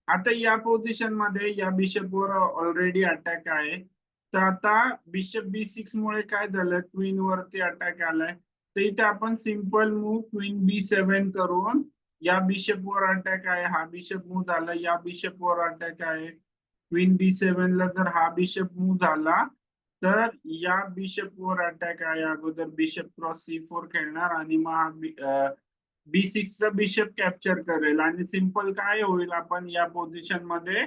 आता या पोझिशन मध्ये या बिशपवर ऑलरेडी अटॅक आहे. तर आता बिशप B6 मुळे काय झालं, क्वीन वरती अटॅक आलाय. तर इथे आपण सिंपल मूव क्वीन B7 करून, या बिशप वर अटॅक आहे, हा बिशप मूव झाला, या बिशप वर अटॅक आहे, क्वीन B7 ला जर हा बिशप मूव झाला तर या बिशप वर अटॅक आहे. अगोदर बिशप क्रॉस C4 खेळणार आणि मग हा B6 बिशप कॅप्चर करेल आणि सिंपल काय होईल, आपण या पोझिशन मध्ये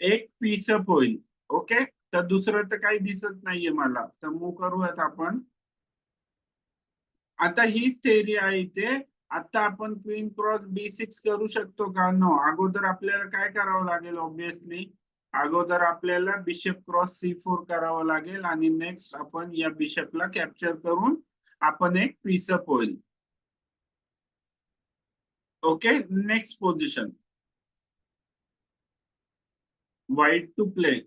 एक पीसअप होईल. ओके. तर दुसरं तर काही दिसत नाहीये मला, तर मूव करूयात आपण. आता हीच थेअरी आहे इथे. आता आपण क्वीन क्रॉस B6 करू शकतो का? नो. अगोदर आपल्याला काय करावं लागेल? ऑब्विसली अगोदर आपल्याला बिशप क्रॉस C4 करावं लागेल आणि नेक्स्ट आपण या बिशपला कॅप्चर करून आपण एक पीसअप होईल. Okay. Next position, white to play.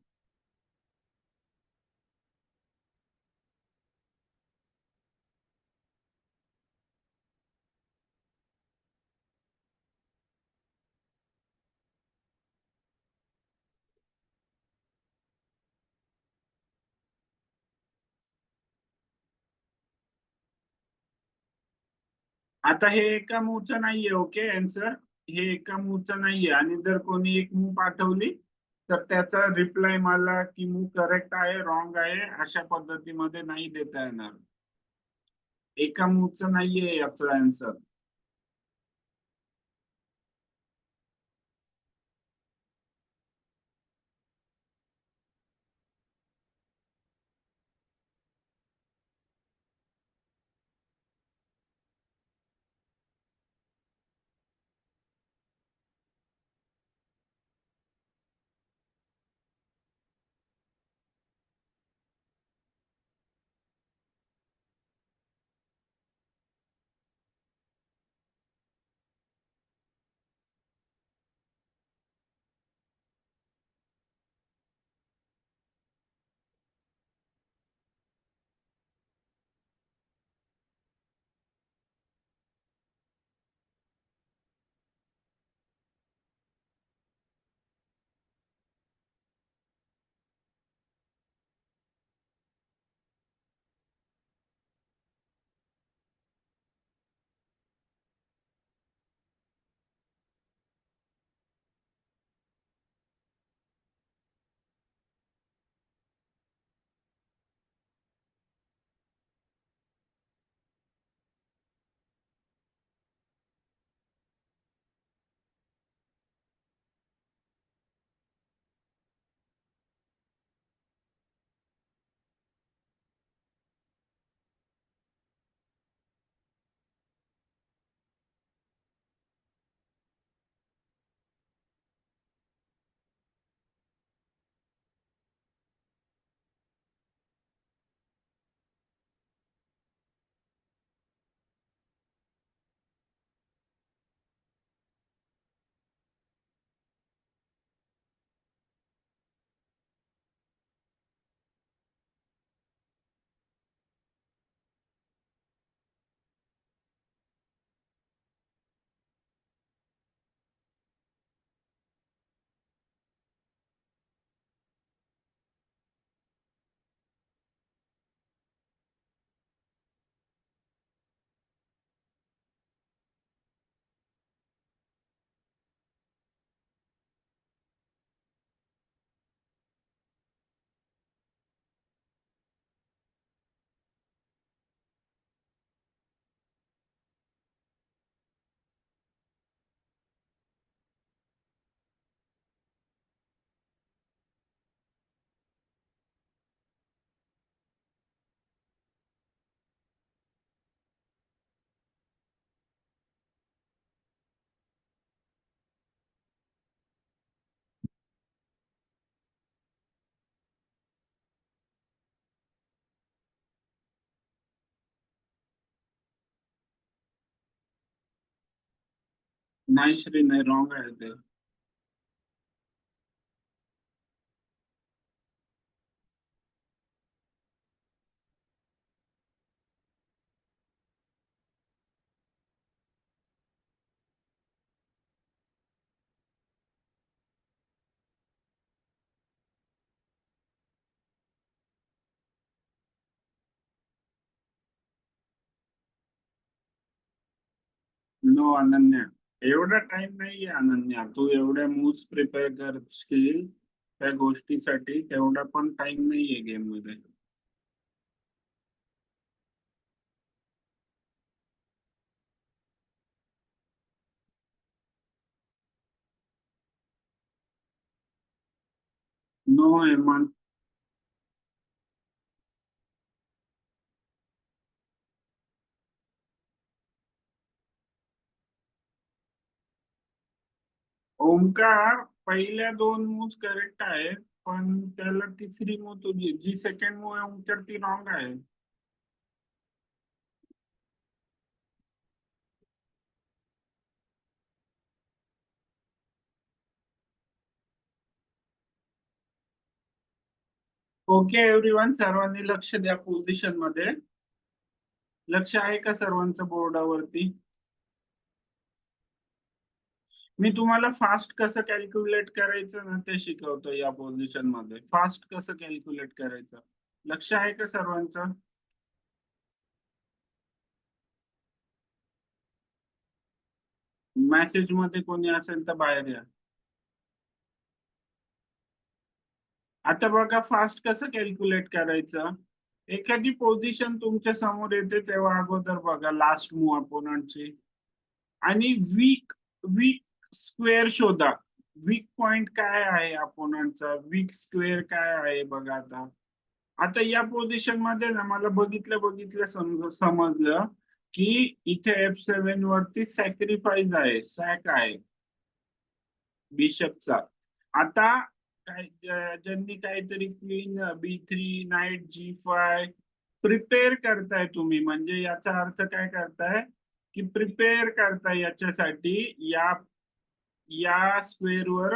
आता हे एका मूवचं नाहीये. ओके आन्सर हे एका मूवचं नाहीये. आणि जर कोणी एक मूव पाठवली तर त्याचा रिप्लाय मला की मूव करेक्ट आहे रॉंग आहे अशा पद्धतीमध्ये नाही देता येणार. एका मूवचं नाहीये याचा आन्सर. नाही श्री नाही रॉंग आहे ते. नो अनन्या एवढा टाइम नाहीये. अनन्या तू एवढ्या मूव्स प्रिपेअर करशील त्या गोष्टीसाठी तेवढा पण टाइम नाहीये गेम मध्ये. नो हेमंत. ओमकार पहिल्या दोन मूव्स करेक्ट आहेत पण त्याला तिसरी मूव तुझी जी सेकंड मूव आहे ओमकार ती रॉंग आहे. ओके एव्हरीवन सर्वांनी लक्ष द्या पोझिशन मध्ये. लक्ष आहे का सर्वांचं बोर्डावरती? मी तुम्हाला फास्ट कसं कॅल्क्युलेट करायचं ना ते शिकवतो या पोझिशन मध्ये. फास्ट कसं कॅल्क्युलेट करायचं लक्ष आहे का सर्वांचं? मेसेज मध्ये कोणी असेल तर बाहेर या. आता बघा फास्ट कसं कॅल्क्युलेट करायचं. एखादी पोझिशन तुमच्या समोर येते तेव्हा अगोदर बघा लास्ट मूव अपोनंटची आणि वीक वीक स्क्वेअर शोधा. वीक पॉइंट काय आहे अपोनंटचा, वीक स्क्वेअर काय आहे बघा. आता आता या पोझिशन मध्ये ना मला बघितलं समजलं की इथे F7 वरती सॅक्रिफाईस आहे, सॅक आहे बिशपचा. आता काय ज्यांनी काहीतरी queen B3 night G5 prepare करताय तुम्ही, म्हणजे याचा अर्थ काय करताय की प्रिपेअर करताय याच्यासाठी, या स्क्वेअरवर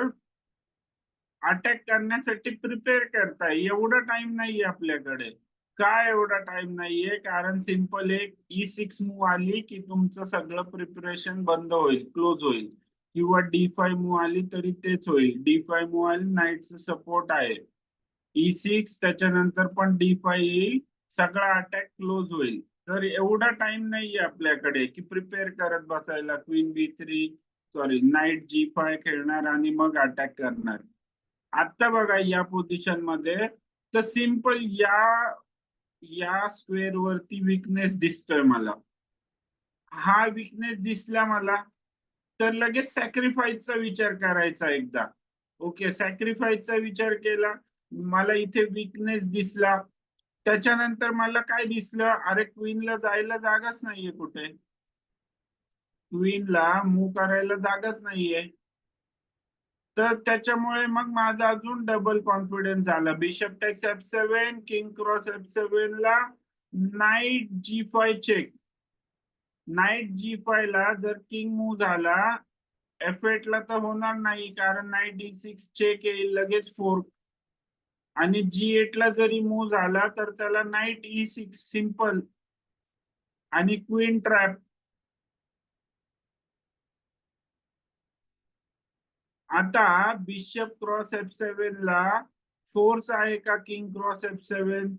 अटॅक करण्यासाठी प्रिपेअर करताय. एवढा टाइम नाहीये आपल्याकडे. काय एवढा टाइम नाहीये, कारण सिंपल एक E6 मूव आली की तुमचं सगळं प्रिपरेशन बंद होईल, क्लोज होईल. किंवा D5 मूव आली तरी तेच होईल. D5 मूव आली, नाईटचं सपोर्ट आहे. E6 त्याच्यानंतर पण D5 येईल, सगळा अटॅक क्लोज होईल. तर एवढा टाइम नाहीये आपल्याकडे की प्रिपेअर करत बसायला. Queen B3 sorry night G5 खेळणार आणि मग अटॅक करणार. आता बघा या पोझिशन मध्ये तर सिंपल या स्क्वेअर वरती विकनेस दिसतोय मला. हा विकनेस दिसला मला तर लगेच सॅक्रिफाईसचा विचार करायचा एकदा. ओके, सॅक्रिफाईसचा विचार केला, मला इथे विकनेस दिसला. त्याच्यानंतर मला काय दिसलं, अरे क्वीनला जायला जागाच नाहीये कुठे, क्वीनला मूव्ह करायला जागाच नाहीये. तर त्याच्यामुळे मग माझा अजून डबल कॉन्फिडन्स झाला. Bishop takes F7, king cross F7 ला night G5 check. Night G5 ला जर किंग मूव्ह झाला F8 ला तर होणार नाही, कारण नाईट D6 चेक येईल लगेच फोर्क. आणि G8 ला जरी मूव्ह झाला तर त्याला नाईट E6 सिंपल आणि क्वीन ट्रॅप. आता बिशप क्रॉस F7 ला फोर्स आहे का किंग क्रॉस F7?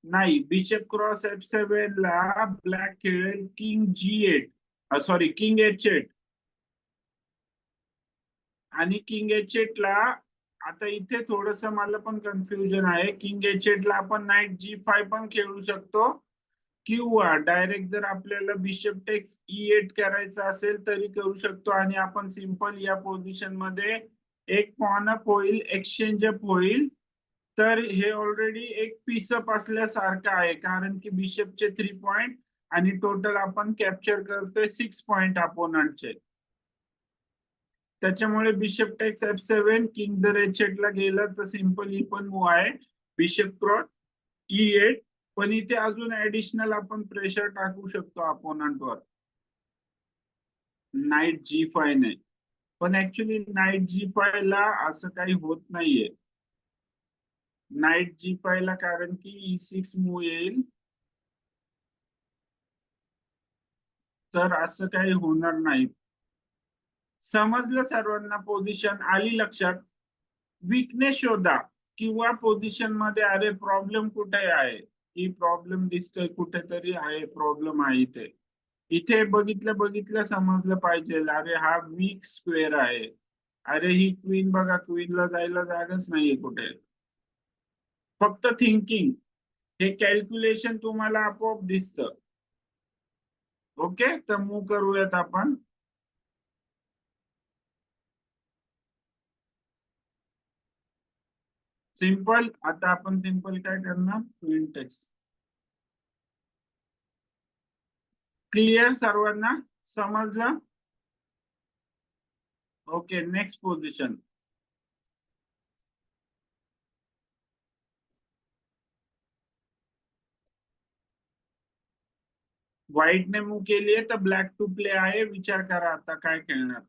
नाही. बिशप क्रॉस F7 ला ब्लॅक खेळेल king G8 sorry king H8 आणि किंग H8 ला. आता इथे थोडस मला पण कन्फ्युजन आहे. किंग H8 ला आपण नाईट G5 पण खेळू शकतो किंवा डायरेक्ट जर आपल्याला बिशप टेक्स E8 करायचं असेल तरी करू शकतो. आणि आपण सिंपल या पोझिशन मध्ये एक पॉन अप होईल, एक्सचेंज अप होईल. तर हे ऑलरेडी एक पीसअप असल्यासारखं आहे, कारण की बिशपचे 3 पॉइंट आणि टोटल आपण कॅप्चर करतोय 6 पॉइंट अपोनंटचे. त्याच्यामुळे बिशप टेक्स F7, किंग जर H8 ला गेलं तर सिंपल ही पण मूव आहे, बिशप क्रॉस E8. पण इथे अजून ऍडिशनल आपण प्रेशर टाकू शकतो अपोनंटवर नाईट G5 ने. पण ऍक्च्युली नाईट G5 ला असं काही होत नाहीये नाईट G5 ला, कारण की E6 मूव येईल, तर असं काही होणार नाही. समजलं सर्वांना? पोझिशन आली लक्षात? विकनेस शोधा किंवा पोझिशन मध्ये अरे प्रॉब्लेम कुठे आहे, ही प्रॉब्लेम दिसतोय कुठेतरी आहे, प्रॉब्लेम आहे इथे. इथे बघितलं समजलं पाहिजे, अरे हा वीक स्क्वेअर आहे. अरे ही क्वीन बघा, क्वीनला जायला जागाच नाहीये कुठे. फक्त थिंकिंग, हे कॅल्क्युलेशन तुम्हाला आपोआप दिसतं. ओके, तर मूव करूयात आपण. सिंपल. आता आपण सिंपल काय करणार, क्वीन टेक्स. क्लिअर सर्वांना? समजलं? Okay, next position. व्हाईटने मूव केली आहे तर ब्लॅक टू प्ले आहे. विचार करा आता काय खेळणार.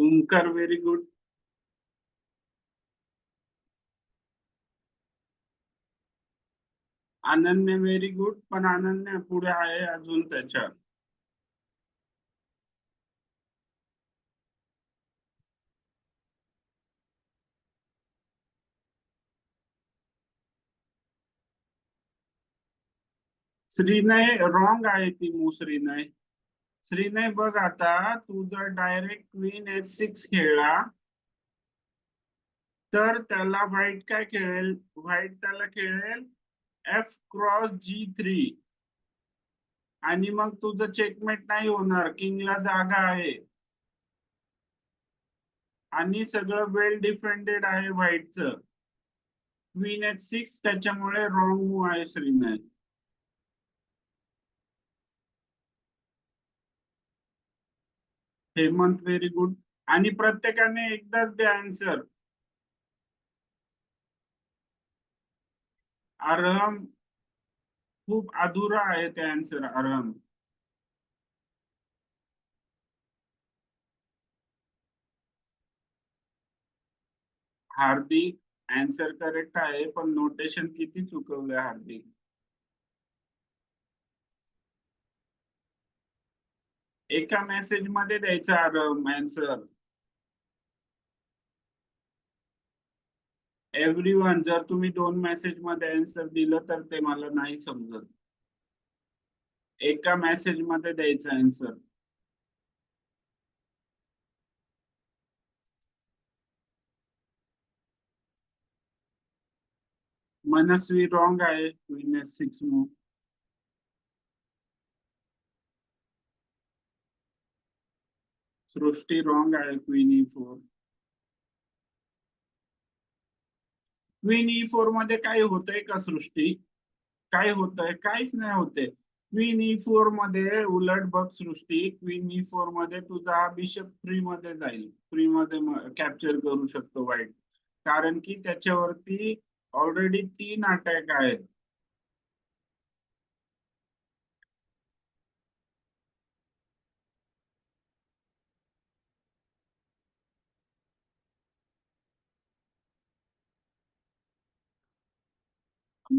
Omkar very good. Ananya very good, पण अनन्या पुढे आहे अजून त्याच्या. श्रीनय रॉंग आहे ती श्रीनय. श्रीनय बघ, आता तू जर डायरेक्ट क्वीन H6 खेळला तर त्याला व्हाईट काय खेळेल, व्हाईट त्याला खेळेल F×G3 आणि मग तुझं चेकमेट नाही होणार, किंगला जागा आहे आणि सगळं वेल डिफेंडेड आहे व्हाईटचं. क्वीन H6 त्याच्यामुळे रॉंग मूव आहे श्रीनय. Hemant very good. आणि प्रत्येकाने एकदाच द्या आन्सर. अरहम खूप अधुरा आहे ते आन्सर. अरहम. हार्दिक आन्सर करेक्ट आहे, पण नोटेशन किती चुकवलंय हार्दिक. एका मेसेज मध्ये द्यायचा आन्सर. एव्हरीवन, जर तुम्ही 2 मेसेज मध्ये आन्सर दिलं तर ते मला नाही समजत. एका मेसेज मध्ये द्यायचा आन्सर. मनस्वी रॉंग आहे क्वीन H6 मूव. सृष्टी रॉंग आहे क्वीन E4. क्वीन E4 मध्ये काही होतंय का सृष्टी? काय होतंय? काहीच नाही होते. क्वीन E4 मध्ये उलट बघ सृष्टी, क्वीन E4 मध्ये तुझा हा बिशप फ्री मध्ये जाईल, फ्री मध्ये कॅप्चर करू शकतो व्हाईट, कारण की त्याच्यावरती ऑलरेडी 3 अटॅक आहेत.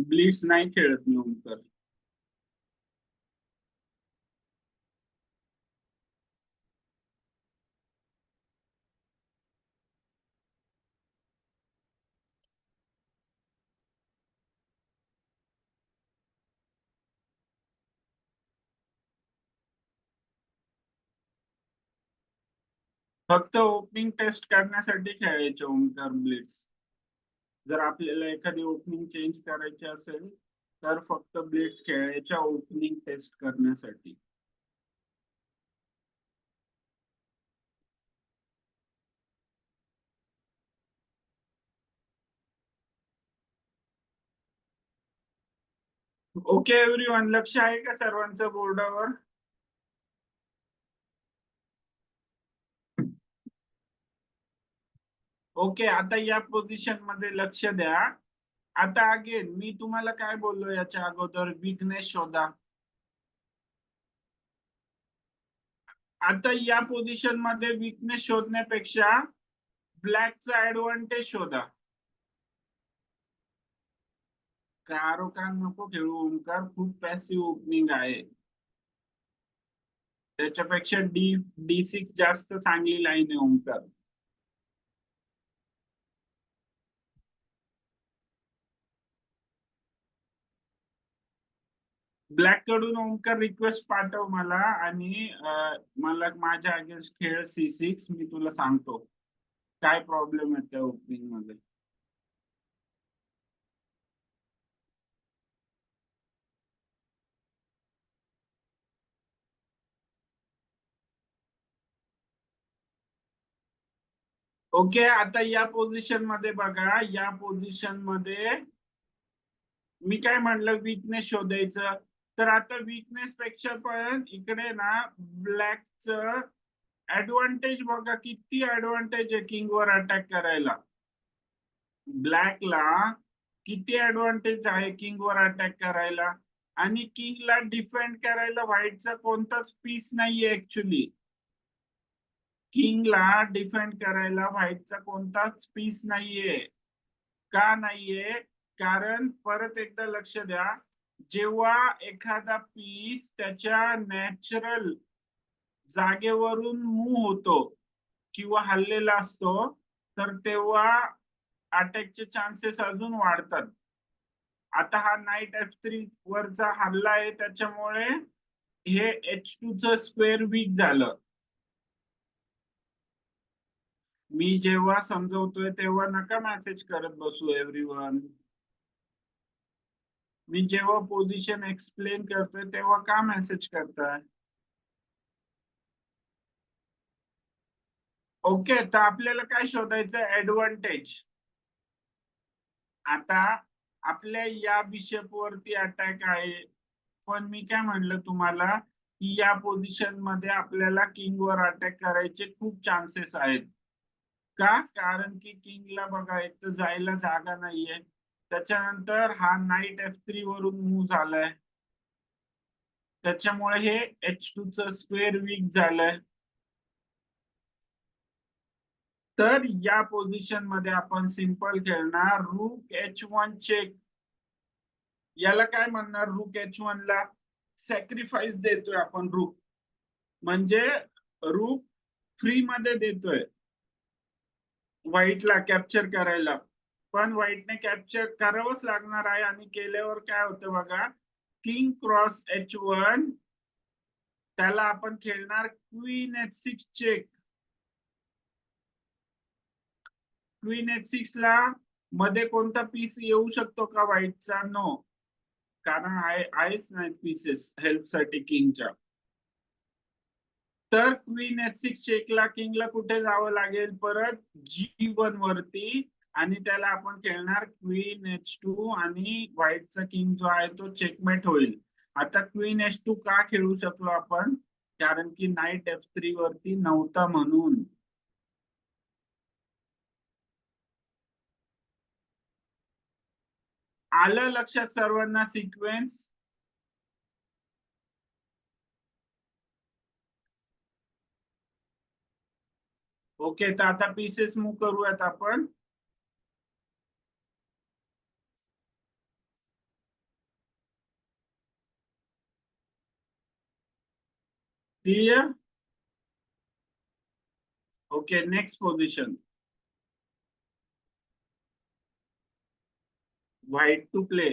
ब्लिट्स नाही खेळत मी ओमकार. फक्त ओपनिंग टेस्ट करण्यासाठी खेळायचे ओमकार ब्लिट्स. जर आपल्याला एखादी ओपनिंग चेंज करायची असेल तर फक्त ब्लिट्स खेळायच्या ओपनिंग टेस्ट करण्यासाठी. ओके एव्हरीवन, लक्ष आहे का सर्वांचं बोर्डावर? ओके, आता या पोझिशन मध्ये लक्ष द्या. आता अगेन मी तुम्हाला काय बोललो याच्या अगोदर, वीकनेस शोधा. आता या पोझिशन मध्ये वीकनेस शोधण्यापेक्षा ब्लॅकचा ऍडव्हान्टेज शोधा. कारोकान नको खेळू ओमकार, खूप पॅसिव्ह ओपनिंग आहे. त्याच्यापेक्षा D6 जास्त चांगली लाईन आहे ओमकार. ब्लॅक कडून ओमकार रिक्वेस्ट पाठव मला, आणि मला माझ्या अगेन्स्ट खेळ C6, मी तुला सांगतो काय प्रॉब्लेम आहे त्या ओपनिंग मध्ये. ओके, आता या पोझिशन मध्ये बघा, या पोझिशन मध्ये मी काय म्हणलं, वीकनेस शोधायचं. तर आता वीकनेस पेक्षा पण इकडे ना ब्लॅकचं ऍडव्हान्टेज बघा, किती ऍडव्हान्टेज आहे किंगवर अटॅक करायला. ब्लॅकला किती ऍडव्हान्टेज आहे किंगवर अटॅक करायला, आणि किंगला डिफेंड करायला व्हाईटचा कोणताच पीस नाहीये ऍक्च्युली. किंगला डिफेंड करायला व्हाईटचा कोणताच पीस नाहीये. का नाहीये? कारण परत एकदा लक्ष द्या, जेव्हा एखादा पीस त्याच्या नॅचरल जागेवरून मूव्ह होतो किंवा हललेला असतो, तर तेव्हा अटॅकचे चान्सेस अजून वाढतात. आता हा नाईट F3 वरचा हल्ला आहे, त्याच्यामुळे हे H2 च स्क्वेअर वीक झालं. मी जेव्हा समजवतोय तेव्हा नका मेसेज करत बसू एव्हरीवन. मी जेव्हा पोझिशन एक्सप्लेन करतोय तेव्हा का मेसेज करताय? ओके, तर आपल्याला काय शोधायचं? ऍडव्हान्टेज. आता आपल्या या बिशप वरती अटॅक आहे, पण मी काय म्हणलं तुम्हाला की या पोझिशन मध्ये आपल्याला किंग वर अटॅक करायचे खूप चान्सेस आहेत. का? कारण की किंगला बघा, एक तर जायला जागा नाहीये, त्याच्यानंतर हा नाईट F3 वरून मूव्ह झालाय, त्याच्यामुळे हे H2 च स्क्वेअर वीक झालंय. तर या पोझिशन मध्ये आपण सिंपल खेळणार रूक H1 चेक. याला काय म्हणणार? रूक H1 ला सॅक्रिफाईस देतोय आपण रूक, म्हणजे रूक फ्री मध्ये देतोय व्हाईटला कॅप्चर करायला. पण व्हाईटने कॅप्चर करावंच लागणार आहे, आणि केल्यावर काय होतं बघा, किंग क्रॉस H1, त्याला आपण खेळणार queen H6 check. Queen H6 ला मध्ये कोणता पीस येऊ शकतो का व्हाईटचा? नो, कारण आहेच नाही पीसेस हेल्पसाठी किंगच्या. तर क्वीन H6 चेकला किंगला कुठे जावं लागेल? परत G1 वरती, आणि त्याला आपण खेळणार क्वीन H2, आणि व्हाईटचा किंग जो आहे तो चेकमेट होईल. आता क्वीन H2 का खेळू शकलो आपण? कारण की नाईट F3 वरती नव्हता म्हणून. आलं लक्षात सर्वांना सिक्वेन्स? ओके, तर आता पीसेस मूव्ह करूयात आपण. Clear? Okay, next position, white to play.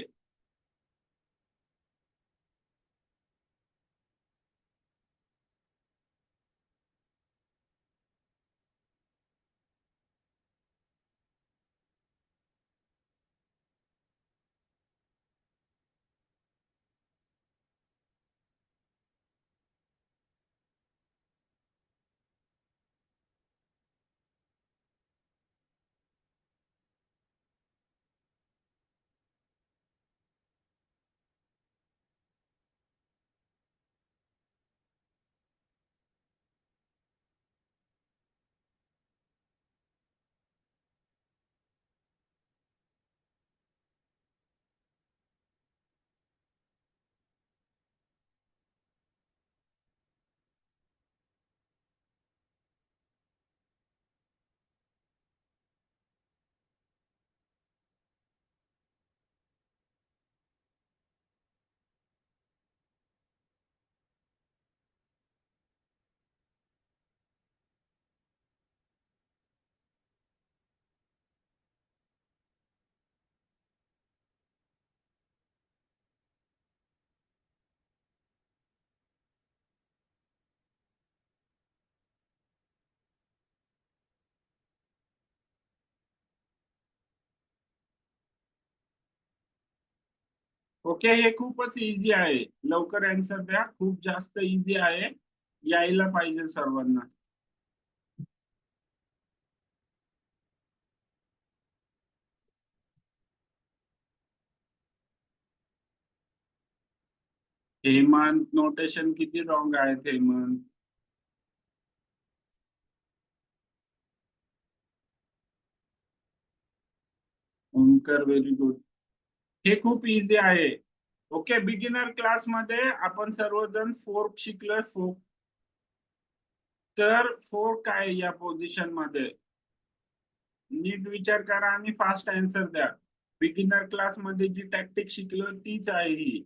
Okay, हे खूपच इझी आहे, लवकर आन्सर द्या. खूप जास्त इझी आहे, यायला पाहिजे सर्वांना. हेमंत, नोटेशन किती रॉंग आहेत हेमंत? ओमकर, very good. हे खूप इझी आहे. ओके, बिगिनर क्लास मध्ये आपण सर्वजण फोर्क शिकलोय. फोर्क तर फोर काय आहे या पोझिशन मध्ये? नीट विचार करा आणि फास्ट आन्सर द्या. बिगिनर क्लास मध्ये जी टॅक्टिक शिकलो तीच आहे ही.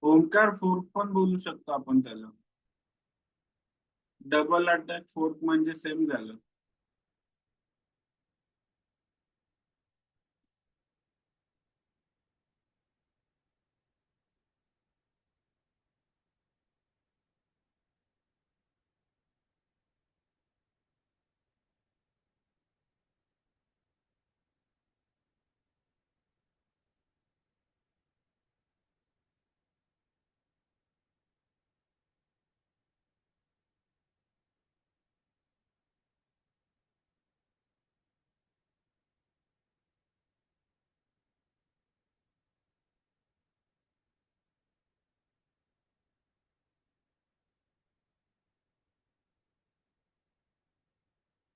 ओमकार फोर्क पण बोलू शकतो आपण त्याला. डबल अटॅक फोर्क म्हणजे सेम झालं.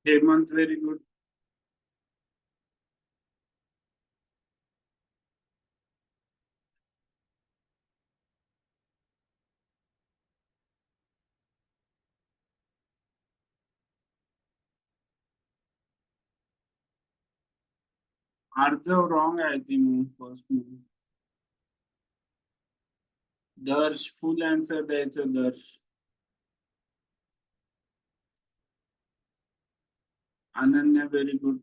Hemant very good. Aarjav wrong आहे ती मूव फर्स्ट मूव. दर्श फुल आन्सर द्यायचं Darsh. Ananya very good.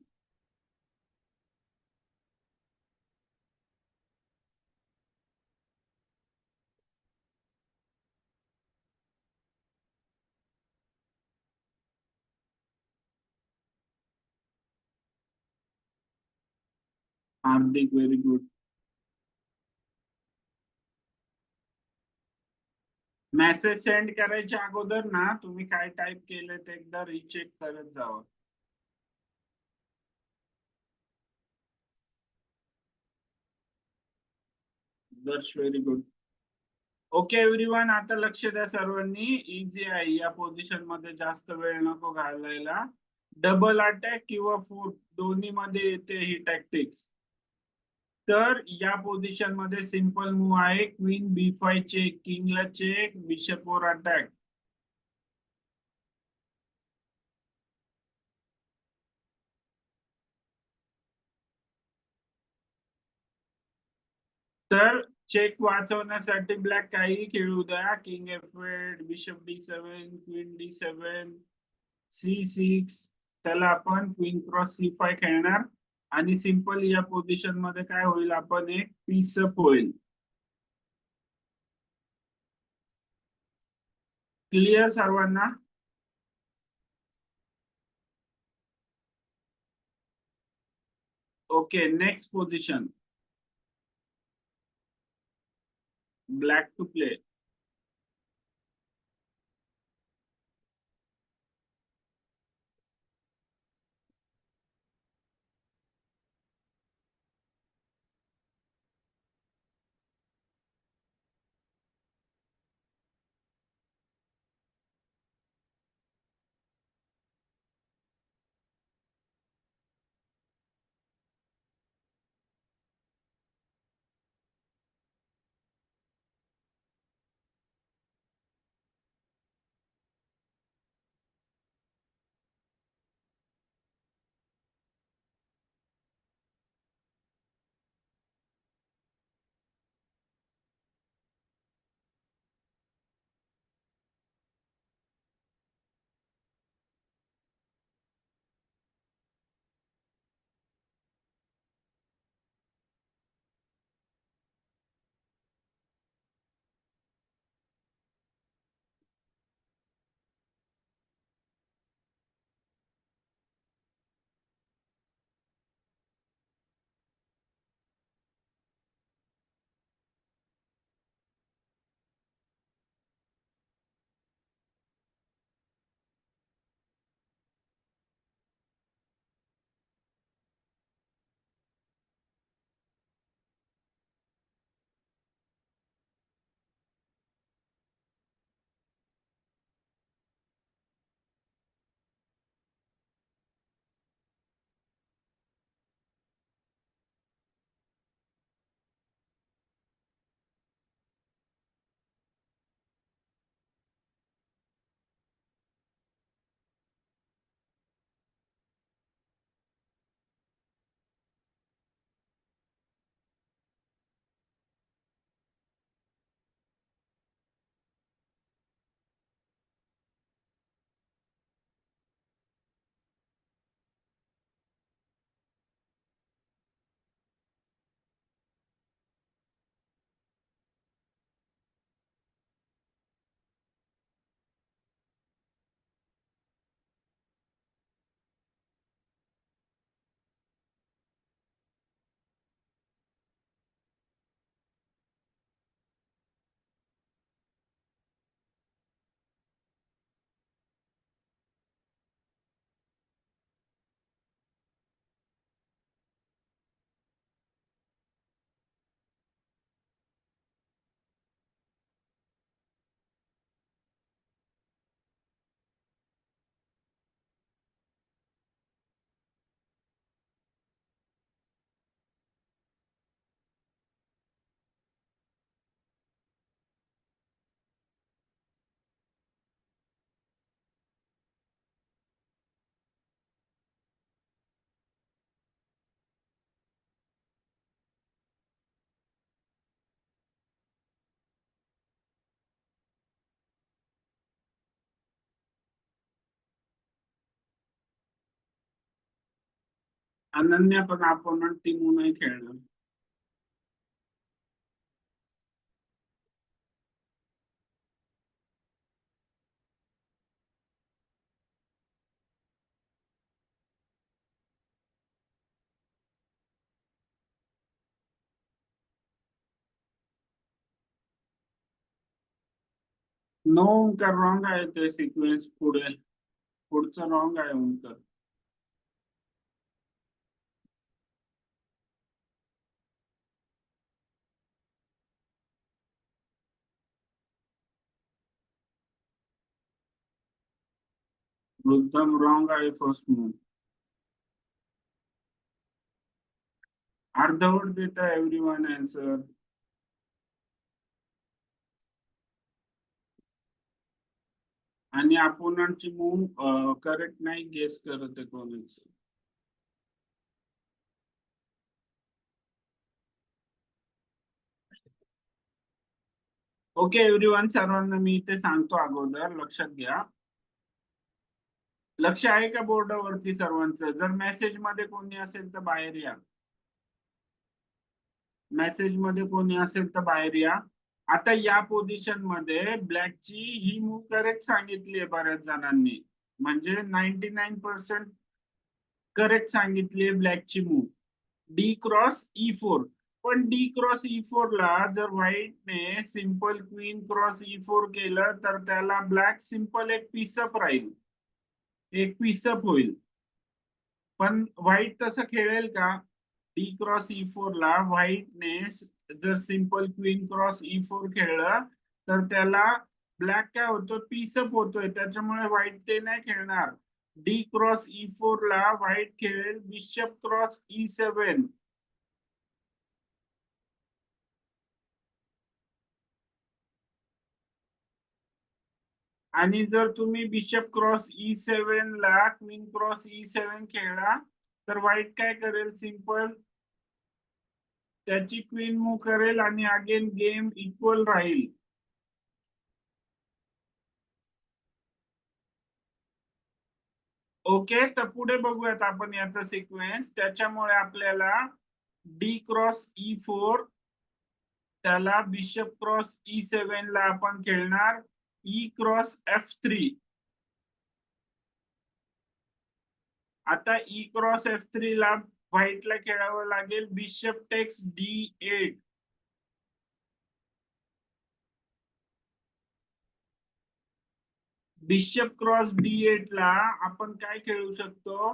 Hardik very good. Message send करायच्या अगोदर ना तुम्ही काय टाईप केलं ते एकदा रिचेक करत जावं. दर्श व्हेरी गुड. ओके एव्हरीवन, आता लक्ष द्या सर्वांनी. इझी आहे, या पोझिशन मध्ये जास्त वेळ नको घालवायला. डबल अटॅक किंवा फूट दोन्ही मध्ये येते ही टॅक्टिक्स. तर या पोझिशन मध्ये सिंपल मूव आहे क्वीन बी5 चेक, किंगला चेक, बिशप वर अटॅक. तर चेक वाचवण्यासाठी ब्लॅक काही खेळू द्या. किंग एफ8, बिशप डी7, क्वीन डी7, सी6. त्याला आपण क्वीन क्रॉस सी5 खेळणार. आणि सिंपल या पोझिशन मध्ये काय होईल, आपण एक पीस अप होईल. क्लिअर सर्वांना? Okay, next position black to play. Ananya पण अपोनंट ती मूव नाही खेळणार. नो ओंकार रॉंग आहे ते सिक्वेन्स पुढे. पुढचं रॉंग आहे ओंकार. वृद्धम रॉंग आहे फर्स्ट मूव. अर्धवट देता एव्हरीवन आन्सर. आणि अपोनंटची मूव करेक्ट नाही गेस करत आहे कोणीच. ओके एव्हरीवन, सर्वांना मी इथे सांगतो अगोदर, लक्षात घ्या. लक्ष आहे का बोर्डावरती सर्वांचं? जर मेसेज मध्ये कोणी असेल तर बाहेर या. मेसेज मध्ये कोणी असेल तर बाहेर या. आता या पोझिशन मध्ये ब्लॅकची ही मूव करेक्ट सांगितली आहे बऱ्याच जणांनी, म्हणजे 99% करेक्ट सांगितली आहे ब्लॅकची मूव, डी क्रॉस E4. पण डी क्रॉस E4 ला जर व्हाईटने सिंपल क्वीन क्रॉस E4 केलं तर त्याला ब्लॅक सिंपल एक पीसअप राहील, एक पीसअप होईल. पण व्हाईट तसं खेळेल का? डी क्रॉस E4 ला व्हाईटने जर सिंपल क्वीन क्रॉस E4 खेळलं तर त्याला ब्लॅक काय होतो, पीसअप होतोय, त्याच्यामुळे व्हाईट ते नाही खेळणार. डी क्रॉस E4 ला व्हाईट खेळेल बिशप क्रॉस E7. आणि जर तुम्ही बिशप क्रॉस E7 ला क्वीन क्रॉस E7 खेळला तर व्हाईट काय करेल, सिंपल त्याची क्वीन मूव करेल आणि अगेन गेम इक्वल राहील. ओके, तर पुढे बघूयात आपण याचा सिक्वेन्स. त्याच्यामुळे आपल्याला डी क्रॉस E4, त्याला बिशप क्रॉस E7 ला आपण खेळणार ई क्रॉस F3. आता ई क्रॉस F3 ला व्हाईटला खेळावं लागेल bishop text D8. Bishop cross D8 ला आपण काय खेळू शकतो,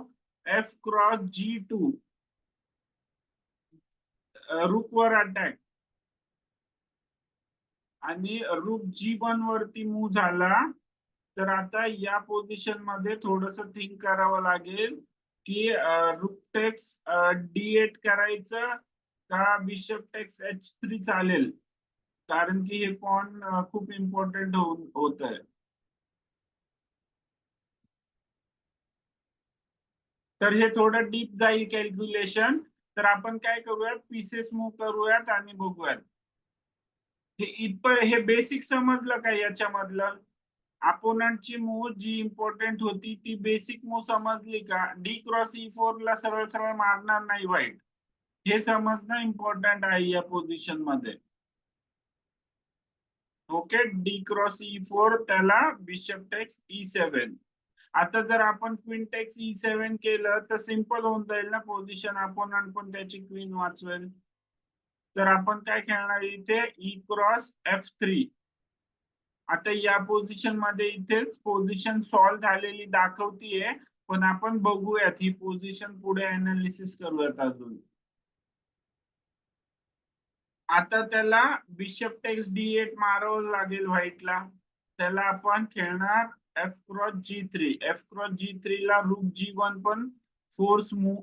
F क्रॉस G2, रूकवर अटॅक. आणि रूक G1 वरती मूव झाला तर आता या पोझिशन मध्ये थोडस थिंक करावं लागेल की रूक टेक्स D8 करायचं का बिशप टेक्स H3 चालेल, कारण की हे पॉन खूप इम्पॉर्टंट होत आहे. तर हे थोडं डीप जाईल कॅल्क्युलेशन. तर आपण काय करूयात, पीसेस मूव करूयात आणि बघूयात. हे इथपर हे बेसिक समजलं का याच्यामधलं? अपोनंटची मूव जी इम्पॉर्टंट होती ती बेसिक मूव समजली का? डी क्रॉस E4 ला सरळ सरळ मारणार नाही व्हाईट, हे समजणं इम्पॉर्टंट आहे या पोझिशन मध्ये. ओके, डी क्रॉस E4 त्याला बिशप टेक्स E7. आता जर आपण क्वीन टेक्स E7 केलं तर सिंपल होऊन जाईल ना पोझिशन, अपोनंट पण त्याची क्वीन वाचवेल. तर आपण काय खेळणार इथे, ई क्रॉस F3. आता या पोझिशन मध्ये इथेच पोझिशन सॉल्व्ह झालेली दाखवतीये, पण आपण बघूयात ही पोझिशन पुढे अनालिसिस करूयात अजून. आता त्याला बिशप टेक्स D8 मारावं लागेल व्हाईटला, त्याला आपण खेळणार F cross G3. F cross G3 ला रूक G1 पण फोर्स मूव.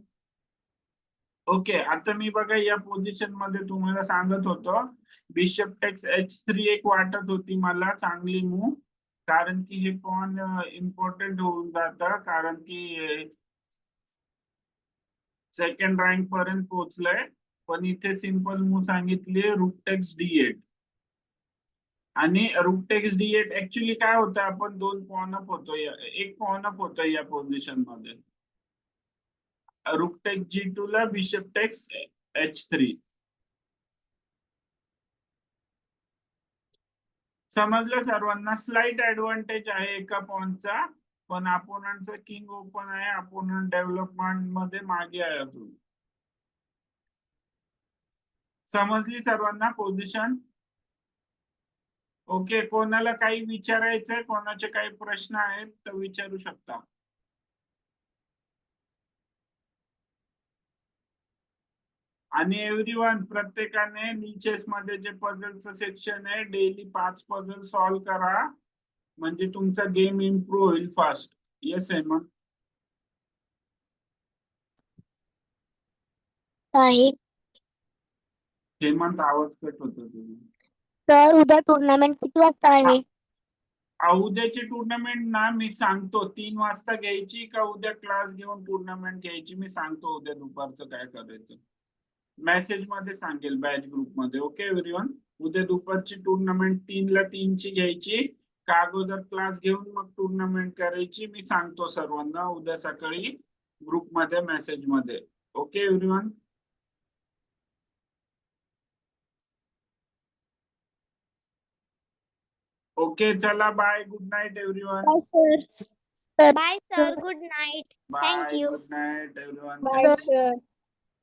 ओके, आता मी बघा या पोझिशन मध्ये तुम्हाला सांगत होतो बिशप टेक्स H3 एक वाटत होती मला चांगली मूव, कारण की हे पॉन इम्पॉर्टंट होऊन जातं, कारण की सेकंड रँक पर्यंत पोहोचलंय. पण इथे सिंपल मूव सांगितली रूक टेक्स D8. आणि रूक टेक्स D8 ऍक्च्युली काय होतं, आपण दोन पॉन अप होतो, एक पॉन अप होतं या पोझिशन मध्ये. रूक टेक G2 ला बिशप टेक्स H3. समजलं सर्वांना? स्लाइट ऍडव्हान्टेज आहे एका पॉनचा, पण अपोनंटचा किंग ओपन आहे, अपोनंट डेव्हलपमेंट मध्ये मागे आहे अजून. समजली सर्वांना पोझिशन? ओके, कोणाला काही विचारायचंय, कोणाचे काही प्रश्न आहेत तर विचारू शकता. आणि एव्हरीवन, प्रत्येकाने नीचेस मध्ये जे पझलचं सेक्शन आहे डेली 5 पझल सॉल्व्ह करा, म्हणजे तुमचा गेम इम्प्रूव्ह होईल फास्ट. येस हेमंत? आहे हेमंत, आवाज कट होतो तुझा. सर उद्या टुर्नामेंट किती वाजता आहे? उद्याची टुर्नामेंट ना मी सांगतो 3 वाजता घ्यायची का उद्या क्लास घेऊन टुर्नामेंट घ्यायची, मी सांगतो उद्या दुपारचं काय करायचं. मेसेज मध्ये सांगेल बॅच ग्रुप मध्ये. ओके एव्हरीवन, उद्या दुपारची टुर्नामेंट 3 ला 3 ची घ्यायची का अगोदर क्लास घेऊन मग टुर्नामेंट करायची, मी सांगतो सर्वांना उद्या सकाळी ग्रुप मध्ये मेसेज मध्ये. Okay everyone? ओके, चला bye, good night everyone. Bye sir, good night. Bye, Thank you. Good night everyone. Bye, sir.